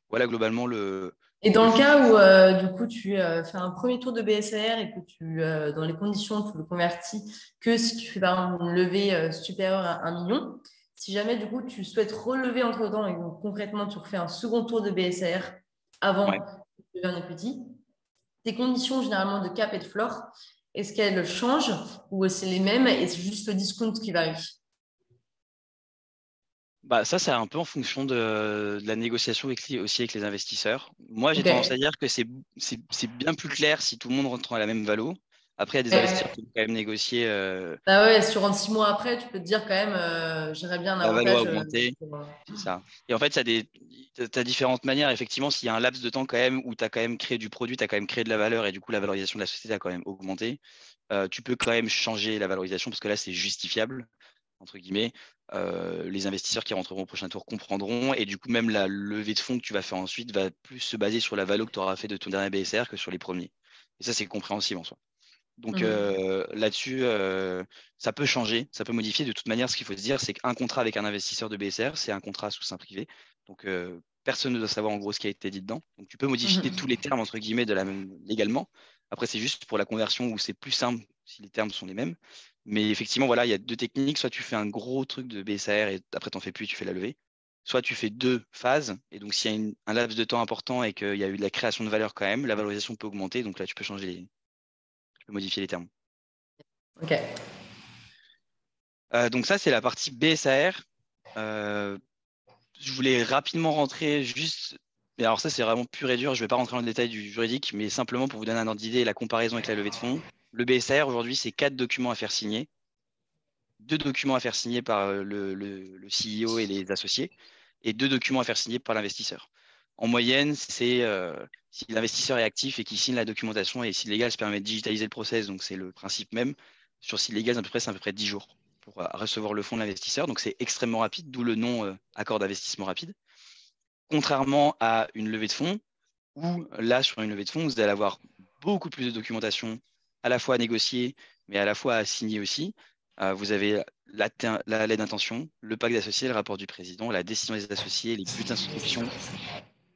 Voilà globalement Et dans le le cas fonctionnement. où du coup tu fais un premier tour de BSR et que dans les conditions tu le convertis que si tu fais par exemple une levée supérieure à 1 million, si jamais du coup tu souhaites relever entre-temps et donc concrètement tu refais un second tour de BSR avant Ouais. de devenir equity, tes conditions généralement de cap et de floor, est-ce qu'elles changent ou c'est les mêmes et c'est juste le discount qui varie? Ça, c'est un peu en fonction de la négociation aussi avec les investisseurs. Moi, j'ai Ok. tendance à dire que c'est bien plus clair si tout le monde rentre à la même valo. Après, il y a des investisseurs qui vont quand même négocier. Bah ouais, sur 6 mois après, tu peux te dire quand même, j'aurais bien un La valeur a avantage. augmenté, Pour, c'est ça. Et en fait, tu as différentes manières. Effectivement, s'il y a un laps de temps quand même où tu as quand même créé du produit, tu as quand même créé de la valeur et du coup, la valorisation de la société a quand même augmenté, tu peux quand même changer la valorisation parce que là, c'est justifiable, entre guillemets. Les investisseurs qui rentreront au prochain tour comprendront et du coup, même la levée de fonds que tu vas faire ensuite va plus se baser sur la valeur que tu auras fait de ton dernier BSR que sur les premiers. Et ça, c'est compréhensible en soi. Donc Mhm. là-dessus, ça peut changer, ça peut modifier. De toute manière, ce qu'il faut se dire, c'est qu'un contrat avec un investisseur de BSR, c'est un contrat sous seing privé. Donc personne ne doit savoir en gros ce qui a été dit dedans. Donc tu peux modifier tous les Mhm. termes, entre guillemets, de la même légalement. Après, c'est juste pour la conversion où c'est plus simple si les termes sont les mêmes. Mais effectivement, voilà, il y a deux techniques. Soit tu fais un gros truc de BSR et après, tu n'en fais plus, tu fais la levée. Soit tu fais deux phases. Et donc, s'il y a un laps de temps important et qu'il y a eu de la création de valeur quand même, la valorisation peut augmenter. Donc là, tu peux tu peux modifier les termes. Ok. Donc ça, c'est la partie BSAR. Euh, je voulais rapidement rentrer juste, mais alors ça, c'est vraiment pur et dur. Je ne vais pas rentrer dans le détail du juridique, mais simplement pour vous donner un ordre d'idée et la comparaison avec la levée de fonds. Le BSAR, aujourd'hui, c'est 4 documents à faire signer. 2 documents à faire signer par le CEO et les associés et 2 documents à faire signer par l'investisseur. En moyenne, c'est si l'investisseur est actif et qu'il signe la documentation et si légal se permet de digitaliser le process, donc c'est le principe même. Sur site légal, c'est à peu près 10 jours pour recevoir le fonds de l'investisseur. Donc c'est extrêmement rapide, d'où le nom accord d'investissement rapide. Contrairement à une levée de fonds, où là, sur une levée de fonds, vous allez avoir beaucoup plus de documentation à la fois à négocier, mais à la fois à signer aussi. Vous avez la lettre d'intention, le pacte d'associés, le rapport du président, la décision des associés, les buts d'instruction,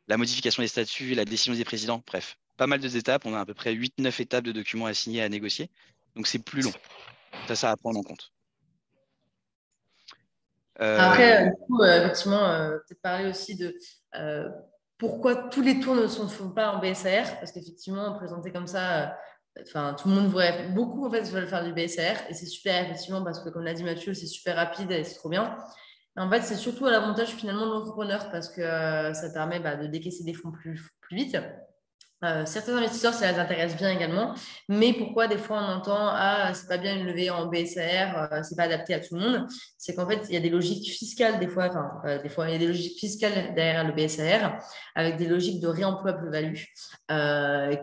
la modification des statuts, la décision des présidents. Bref, pas mal d'étapes. On a à peu près 8-9 étapes de documents à signer, à négocier. Donc c'est plus long. Ça à prendre en compte. Après, Euh, du coup, effectivement, peut-être parler aussi de euh, pourquoi tous les tours ne se font pas en BSAR, parce qu'effectivement, présenté comme ça, enfin, tout le monde voudrait, beaucoup en fait veulent faire du BSAR, et c'est super, effectivement, parce que comme l'a dit Mathieu, c'est super rapide et c'est trop bien. Et en fait, c'est surtout à l'avantage finalement de l'entrepreneur, parce que ça permet de décaisser des fonds plus vite. Certains investisseurs, ça les intéresse bien également, mais pourquoi des fois on entend ah c'est pas bien une levée en BSR, c'est pas adapté à tout le monde. C'est qu'en fait il y a des logiques fiscales des fois, des fois il y a des logiques fiscales derrière le BSR avec des logiques de réemploi plus-value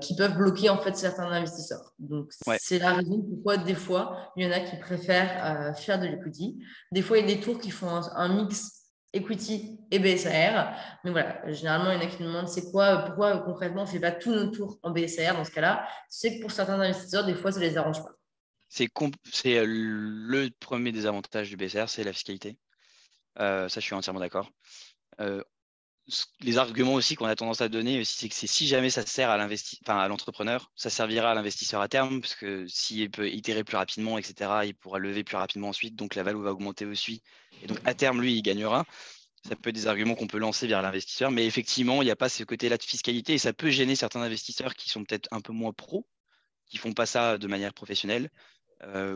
qui peuvent bloquer en fait certains investisseurs. Donc ouais, c'est la raison pourquoi des fois il y en a qui préfèrent faire de l'equity. Des fois il y a des tours qui font un mix equity et BSR. Mais voilà, généralement, il y en a qui nous demandent c'est quoi, pourquoi concrètement on ne fait pas tous nos tours en BSR dans ce cas-là. C'est que pour certains investisseurs, des fois, ça ne les arrange pas. c'est le premier désavantage du BSR, c'est la fiscalité. Ça, je suis entièrement d'accord. Euh, les arguments aussi qu'on a tendance à donner aussi, c'est que si jamais ça sert à l'entrepreneur, ça servira à l'investisseur à terme, parce que s'il peut itérer plus rapidement, etc., il pourra lever plus rapidement ensuite, donc la valeur va augmenter aussi. Et donc à terme, lui, il gagnera. Ça peut être des arguments qu'on peut lancer vers l'investisseur, mais effectivement, il n'y a pas ce côté-là de fiscalité et ça peut gêner certains investisseurs qui sont peut-être un peu moins pros, qui font pas ça de manière professionnelle,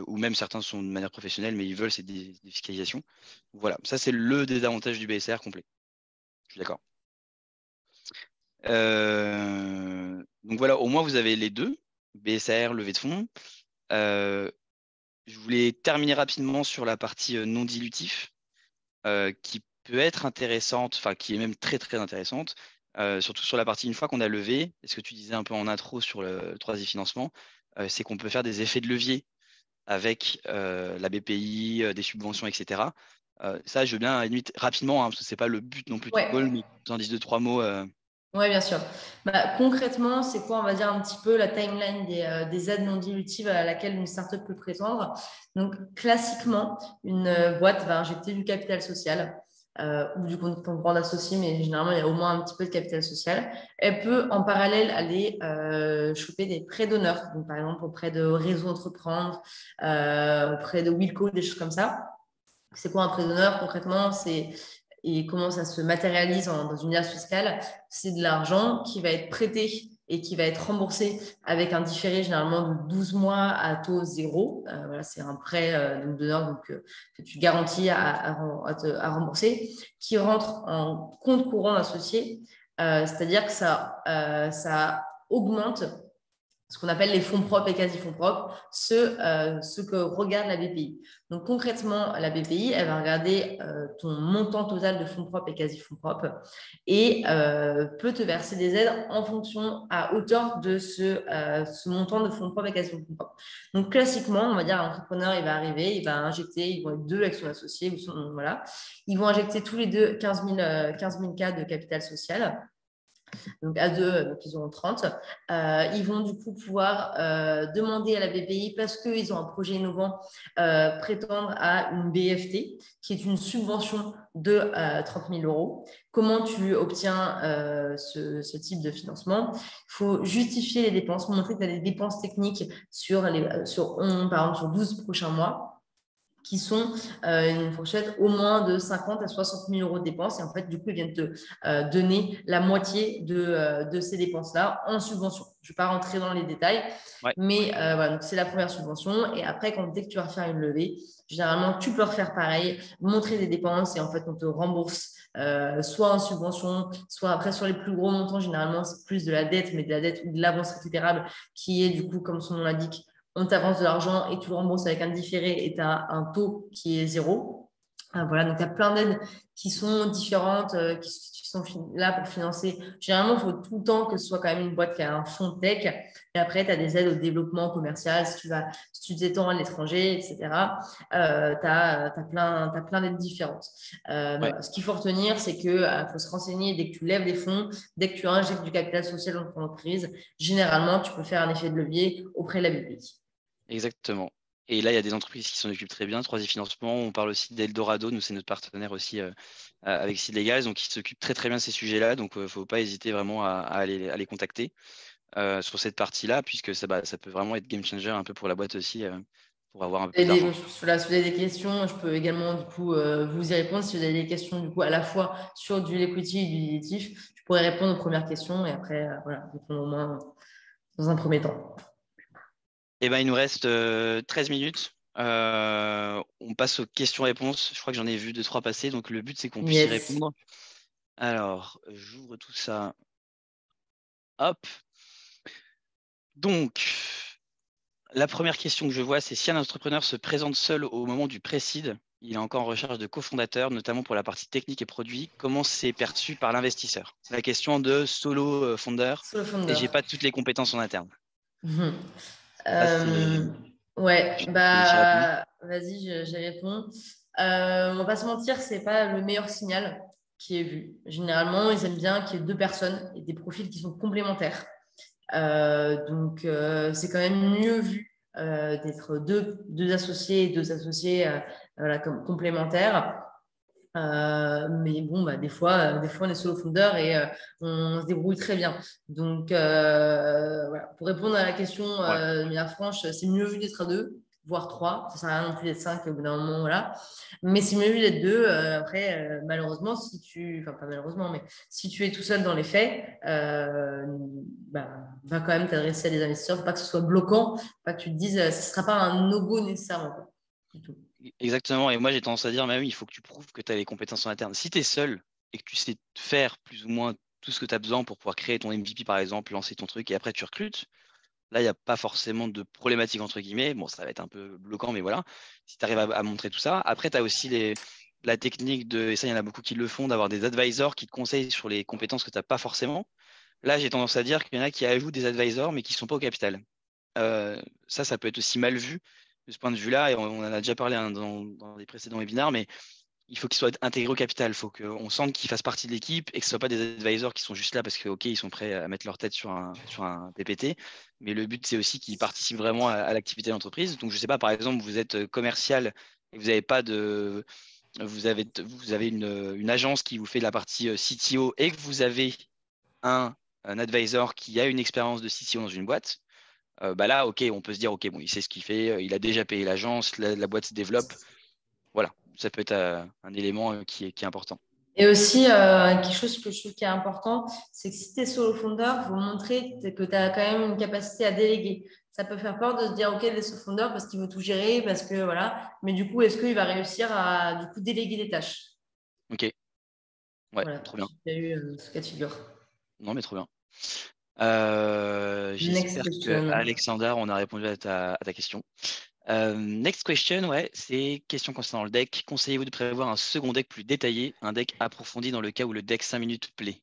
ou même certains sont de manière professionnelle, mais ils veulent cette défiscalisation. Voilà, ça c'est le désavantage du BSR complet. Je suis d'accord. Donc voilà, au moins vous avez les deux, BSR, levée de fonds. Euh, je voulais terminer rapidement sur la partie non dilutif, qui peut être intéressante, enfin qui est même très très intéressante, surtout sur la partie une fois qu'on a levé, et ce que tu disais un peu en intro sur le troisième financement, c'est qu'on peut faire des effets de levier avec la BPI, des subventions, etc. Ça, je veux bien, à la limite, rapidement, hein, parce que c'est pas le but non plus du call, Ouais. mais en dis deux, trois mots. Oui, bien sûr. Concrètement, c'est quoi, on va dire un petit peu la timeline des aides non dilutives à laquelle une startup peut prétendre. Donc, classiquement, une boîte va injecter du capital social ou du compte associé, mais généralement, il y a au moins un petit peu de capital social. Elle peut, en parallèle, aller choper des prêts d'honneur, donc par exemple auprès de Réseau Entreprendre, auprès de Wilco, des choses comme ça. C'est quoi un prêt d'honneur concrètement? Et comment ça se matérialise dans une liasse fiscale? C'est de l'argent qui va être prêté et qui va être remboursé avec un différé généralement de 12 mois à taux zéro. Voilà, c'est un prêt d'honneur que tu garantis à rembourser, qui rentre en compte courant associé, c'est-à-dire que ça augmente ce qu'on appelle les fonds propres et quasi-fonds propres, ce que regarde la BPI. Donc concrètement, la BPI, elle va regarder ton montant total de fonds propres et quasi-fonds propres et peut te verser des aides en fonction à hauteur de ce montant de fonds propres et quasi-fonds propres. Donc classiquement, on va dire, l'entrepreneur, il va arriver, il va injecter, ils vont être deux avec son associé, voilà. Ils vont injecter tous les deux 15 000 cas de capital social. Donc à deux, donc ils auront 30. Ils vont du coup pouvoir demander à la BPI, parce qu'ils ont un projet innovant, prétendre à une BFT, qui est une subvention de 30 000 euros. Comment tu obtiens ce type de financement? Il faut justifier les dépenses, montrer que tu as des dépenses techniques par exemple, sur 12 prochains mois, qui sont une fourchette au moins de 50 à 60 000 euros de dépenses. Et en fait, du coup, ils viennent te donner la moitié de ces dépenses-là en subvention. Je ne vais pas rentrer dans les détails, Ouais. mais voilà, donc c'est la première subvention. Et après, dès que tu vas faire une levée, généralement, tu peux refaire pareil, montrer des dépenses et en fait, on te rembourse soit en subvention, soit après sur les plus gros montants, généralement, c'est plus de la dette, mais de la dette ou de l'avance récupérable qui est du coup, comme son nom l'indique, on t'avance de l'argent et tu le rembourses avec un différé et tu as un taux qui est zéro. Voilà, donc tu as plein d'aides qui sont différentes, qui sont là pour financer. Généralement, il faut tout le temps que ce soit quand même une boîte qui a un fonds de tech. Et après, tu as des aides au développement commercial, si tu t'étends à l'étranger, etc. Tu as plein d'aides différentes. Voilà. Ce qu'il faut retenir, c'est qu'il faut se renseigner dès que tu lèves des fonds, dès que tu injectes du capital social dans ton entreprise. Généralement, tu peux faire un effet de levier auprès de la BPI. Exactement. Et là, il y a des entreprises qui s'en occupent très bien. 3i Financement, on parle aussi d'Eldorado. Nous, c'est notre partenaire aussi avec Seedlegals. Donc, ils s'occupent très, très bien de ces sujets-là. Donc, il ne faut pas hésiter vraiment à les contacter sur cette partie-là, puisque ça peut vraiment être game changer un peu pour la boîte aussi, pour avoir un peu plus d'argent. Si vous avez des questions, je peux également du coup vous y répondre. Si vous avez des questions du coup à la fois sur du equity et du dilutif, je pourrais répondre aux premières questions et après voilà, répondre au moins dans un premier temps. Eh ben, il nous reste 13 minutes. On passe aux questions-réponses. Je crois que j'en ai vu 2-3 passer. Donc, le but, c'est qu'on puisse y Yes. répondre. Alors, j'ouvre tout ça. Hop. Donc, la première question que je vois, c'est si un entrepreneur se présente seul au moment du pré-seed, il est encore en recherche de cofondateurs, notamment pour la partie technique et produit, comment c'est perçu par l'investisseur? C'est la question de solo founder Sur le et fondeur. j'ai pas toutes les compétences en interne. Mhm. Ça, c'est. Ouais, Je te laisse y répondre. bah vas-y, j'y réponds. On va pas se mentir, c'est pas le meilleur signal qui est vu. Généralement, ils aiment bien qu'il y ait deux personnes et des profils qui sont complémentaires. Donc, c'est quand même mieux vu d'être deux associés et deux associés voilà, comme complémentaires. Mais bon, bah, des fois, on est solo founder et on se débrouille très bien. Donc, voilà. Pour répondre à la question Ouais. de manière franche, c'est mieux vu d'être à deux, voire trois. Ça sert à rien non plus d'être cinq au bout d'un moment, voilà. Mais c'est mieux vu d'être deux. Après, malheureusement, enfin pas malheureusement, mais si tu es tout seul dans les faits, bah, va quand même t'adresser à des investisseurs, faut pas que ce soit bloquant, pas que tu te dises, ce ne sera pas un no-go nécessairement, quoi, du tout. Exactement. Et moi, j'ai tendance à dire, mais oui, il faut que tu prouves que tu as les compétences en interne. Si tu es seul et que tu sais faire plus ou moins tout ce que tu as besoin pour pouvoir créer ton MVP, par exemple, lancer ton truc et après tu recrutes, là, il n'y a pas forcément de problématique, entre guillemets. Bon, ça va être un peu bloquant, mais voilà. Si tu arrives à montrer tout ça. Après, tu as aussi la technique et ça, il y en a beaucoup qui le font, d'avoir des advisors qui te conseillent sur les compétences que tu n'as pas forcément. Là, j'ai tendance à dire qu'il y en a qui ajoutent des advisors, mais qui ne sont pas au capital. Ça peut être aussi mal vu de ce point de vue-là. Et on en a déjà parlé dans les précédents webinaires, mais il faut qu'ils soient intégrés au capital. Il faut qu'on sente qu'ils fassent partie de l'équipe et que ce ne soient pas des advisors qui sont juste là parce que, OK, ils sont prêts à mettre leur tête sur un PPT. Mais le but, c'est aussi qu'ils participent vraiment à l'activité de l'entreprise. Donc, je ne sais pas, par exemple, vous êtes commercial et vous n'avez pas de. Vous avez une agence qui vous fait de la partie CTO et que vous avez un advisor qui a une expérience de CTO dans une boîte. Bah là, OK, on peut se dire, OK, bon, il sait ce qu'il fait, il a déjà payé l'agence, la boîte se développe. Voilà, ça peut être un élément qui est important. Et aussi, quelque chose que je trouve qui est important, c'est que si tu es solo founder, il faut montrer que tu as quand même une capacité à déléguer. Ça peut faire peur de se dire, OK, il est solo founder parce qu'il veut tout gérer, parce que voilà. Mais du coup, est-ce qu'il va réussir à du coup déléguer des tâches? OK, ouais, Voilà, trop bien. j'ai eu ce cas de figure. Non, mais trop bien. Next J'espère que question. Alexander, on a répondu à ta question. Next question, ouais, c'est question concernant le deck. Conseillez-vous de prévoir un second deck plus détaillé, un deck approfondi dans le cas où le deck 5 minutes plaît?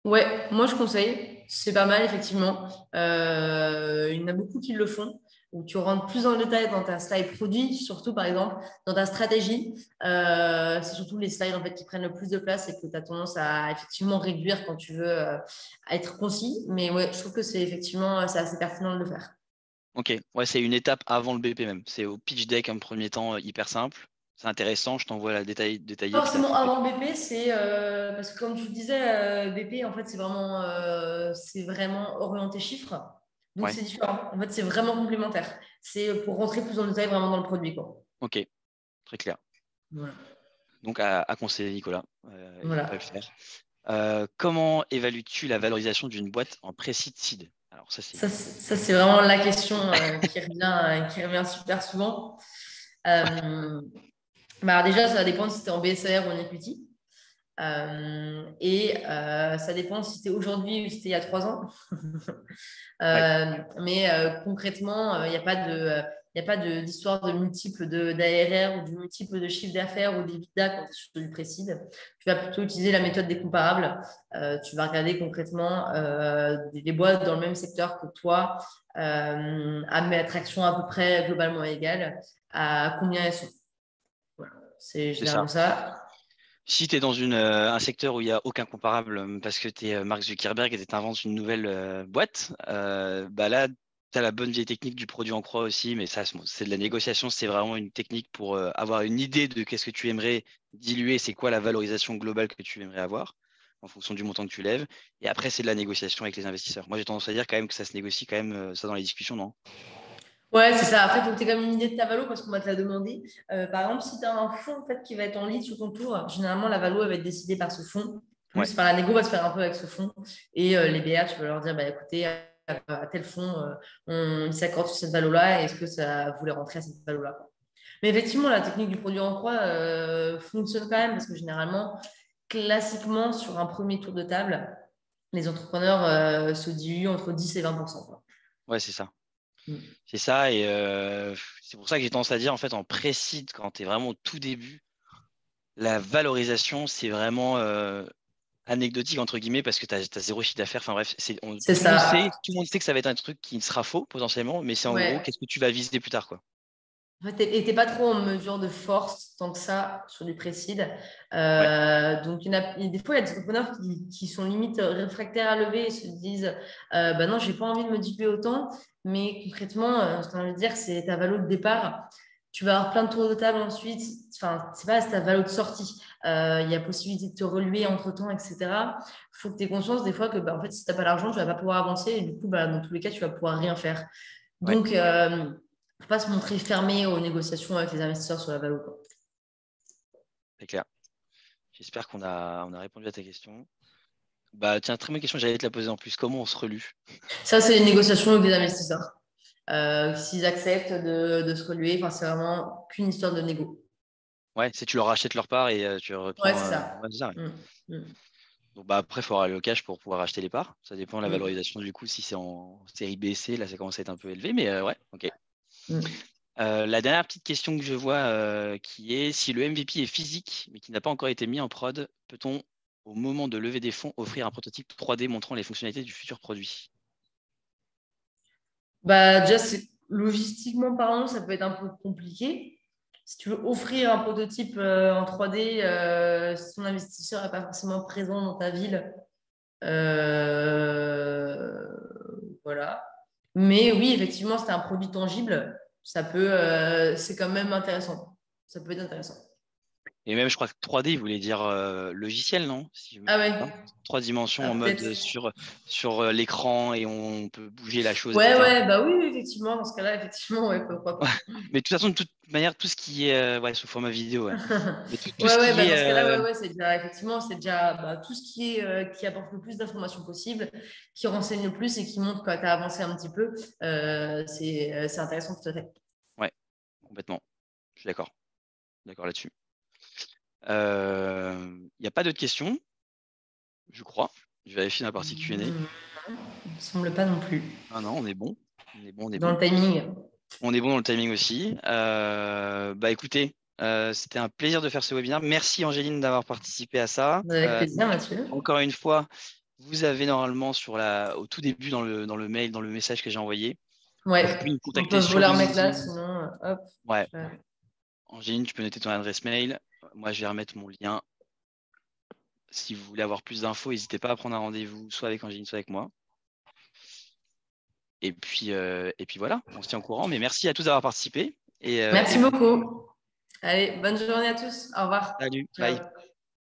Ouais, moi je conseille. C'est pas mal, effectivement. Il y en a beaucoup qui le font, où tu rentres plus en détail dans ta slide produit, surtout par exemple dans ta stratégie. C'est surtout les slides en fait, qui prennent le plus de place et que tu as tendance à effectivement réduire quand tu veux être concis. Mais ouais, je trouve que c'est effectivement c'est assez pertinent de le faire. Ok, ouais, c'est une étape avant le BP même. C'est au pitch deck un premier temps hyper simple. C'est intéressant, je t'envoie la détaillée, puis Forcément, après. avant BP, c'est parce que comme je vous disais, BP, en fait, c'est vraiment orienté chiffres. Donc, Ouais, c'est différent. En fait, c'est vraiment complémentaire. C'est pour rentrer plus en détail vraiment dans le produit, quoi. ok, très clair. Voilà. Donc à conseiller, Nicolas. N'hésite pas à le Voilà. faire. Comment évalues-tu la valorisation d'une boîte en pré-seed seed? Alors ça c'est. Ça, c'est vraiment la question qui revient super souvent. Euh, bah, déjà, ça dépend si c'était en BSR ou en equity. Ça dépend si c'était aujourd'hui ou si c'était il y a 3 ans. Ouais, Mais concrètement, il n'y a pas d'histoire de multiples d'ARR ou de multiples de chiffre d'affaires ou d'EBITDA quand tu es sur du précide. Tu vas plutôt utiliser la méthode des comparables. Tu vas regarder concrètement des boîtes dans le même secteur que toi, à traction à peu près globalement égale, à combien elles sont. Voilà. C'est c'est ça. généralement ça. Si tu es dans un secteur où il n'y a aucun comparable parce que tu es Mark Zuckerberg et tu inventes une nouvelle boîte, bah là, tu as la bonne vieille technique du produit en croix aussi, mais ça, c'est de la négociation, c'est vraiment une technique pour avoir une idée de qu'est-ce que tu aimerais diluer, c'est quoi la valorisation globale que tu aimerais avoir en fonction du montant que tu lèves. Et après, c'est de la négociation avec les investisseurs. Moi, j'ai tendance à dire quand même que ça se négocie quand même, ça dans les discussions, non? Ouais, c'est ça. Après, il faut que tu aies quand même une idée de ta valo parce qu'on va te la demander. Par exemple, si tu as un fonds en fait, qui va être en lead sur ton tour, généralement, la valo elle va être décidée par ce fonds. Ouais, Plus, enfin, la négo va se faire un peu avec ce fonds. Et les BA, tu vas leur dire, bah, écoutez, à tel fonds, on s'accorde sur cette valo-là. Est-ce que ça voulait rentrer à cette valo-là? Mais effectivement, la technique du produit en croix fonctionne quand même parce que généralement, classiquement, sur un premier tour de table, les entrepreneurs se diluent entre 10 et 20%, quoi. ouais, c'est ça. Mm. C'est ça, et c'est pour ça que j'ai tendance à dire, en fait, en précide, quand tu es vraiment au tout début, la valorisation, c'est vraiment anecdotique, entre guillemets, parce que tu as, zéro chiffre d'affaires. Enfin bref, C'est tout ça. le monde sait que ça va être un truc qui sera faux, potentiellement, mais c'est en gros, Ouais. qu'est-ce que tu vas viser plus tard, quoi. En fait, t'es pas trop en mesure de force tant que ça sur du précide. Ouais, Donc, des fois, il y a des entrepreneurs qui sont limite réfractaires à lever et se disent bah non, j'ai pas envie de me diluer autant. Mais concrètement, ce qu'on a envie de dire, c'est ta valo de départ. Tu vas avoir plein de tours de table ensuite. Enfin, c'est pas c'est ta valo de sortie. Il y a possibilité de te relever entre temps, etc. Il faut que tu aies conscience des fois que bah, en fait, si tu n'as pas l'argent, tu vas pas pouvoir avancer. Et du coup, bah, dans tous les cas, tu vas pouvoir rien faire. ouais, Donc, faut pas se montrer fermé aux négociations avec les investisseurs sur la valo, quoi. c'est clair. J'espère qu'on a répondu à ta question. Bah tiens, très bonne question, j'allais te la poser en plus. Comment on se relue? Ça, c'est une négociation avec les investisseurs. S'ils acceptent de se relever, enfin, c'est vraiment qu'une histoire de négo. Ouais, c'est tu leur rachètes leur part et tu Ouais, reprends. c'est ça. Ouais, c'est ça, ouais. Mm, mm, Donc bah après, il faudra le cash pour pouvoir acheter les parts. Ça dépend de la mm, valorisation du coup, si c'est en série B, C, là ça commence à être un peu élevé, mais ouais, ok. mm. La dernière petite question que je vois qui est si le MVP est physique mais qui n'a pas encore été mis en prod, peut-on, au moment de lever des fonds, offrir un prototype 3D montrant les fonctionnalités du futur produit? Bah, déjà, logistiquement parlant, ça peut être un peu compliqué. Si tu veux offrir un prototype en 3D, si ton investisseur n'est pas forcément présent dans ta ville, Euh, voilà. Mais oui, effectivement, c'est un produit tangible. C'est quand même intéressant. Ça peut être intéressant. Et même, je crois que 3D, il voulait dire logiciel, non? Si je me Ah trompe ouais, pas. 3 dimensions ah, en mode peut-être. sur l'écran et on peut bouger la chose, Ouais, etc. ouais, bah oui, oui, effectivement, dans ce cas-là, effectivement, ouais, pourquoi pas. Mais de toute façon, de toute manière, tout ce qui est ouais, sous format vidéo, ouais. Mais tout Ouais, ce ouais, qui bah dans est ce cas-là, ouais, ouais, effectivement, c'est déjà bah, tout ce qui est qui apporte le plus d'informations possible, qui renseigne le plus et qui montre que tu as avancé un petit peu, c'est intéressant tout à fait. ouais, complètement. Je suis d'accord là-dessus. Il n'y a pas d'autres questions, je crois. Je vérifie la partie Q&A. me semble pas non plus. Ah non, on est bon. On est bon, on est Dans bon. le timing. On est bon dans le timing aussi. Écoutez, c'était un plaisir de faire ce webinaire. Merci Angéline d'avoir participé à ça. Avec plaisir, Mathieu. Encore une fois, vous avez normalement au tout début dans le mail, dans le message que j'ai envoyé, vous Ouais, pouvez me on contacter peut vous sur la remettre là, LinkedIn. sinon, hop. Ouais, Angéline, tu peux noter ton adresse mail. Moi, je vais remettre mon lien. Si vous voulez avoir plus d'infos, n'hésitez pas à prendre un rendez-vous, soit avec Angéline, soit avec moi. Et puis voilà, on se tient au courant. Mais merci à tous d'avoir participé. Merci beaucoup. Allez, bonne journée à tous. Au revoir. Salut, Ciao. bye.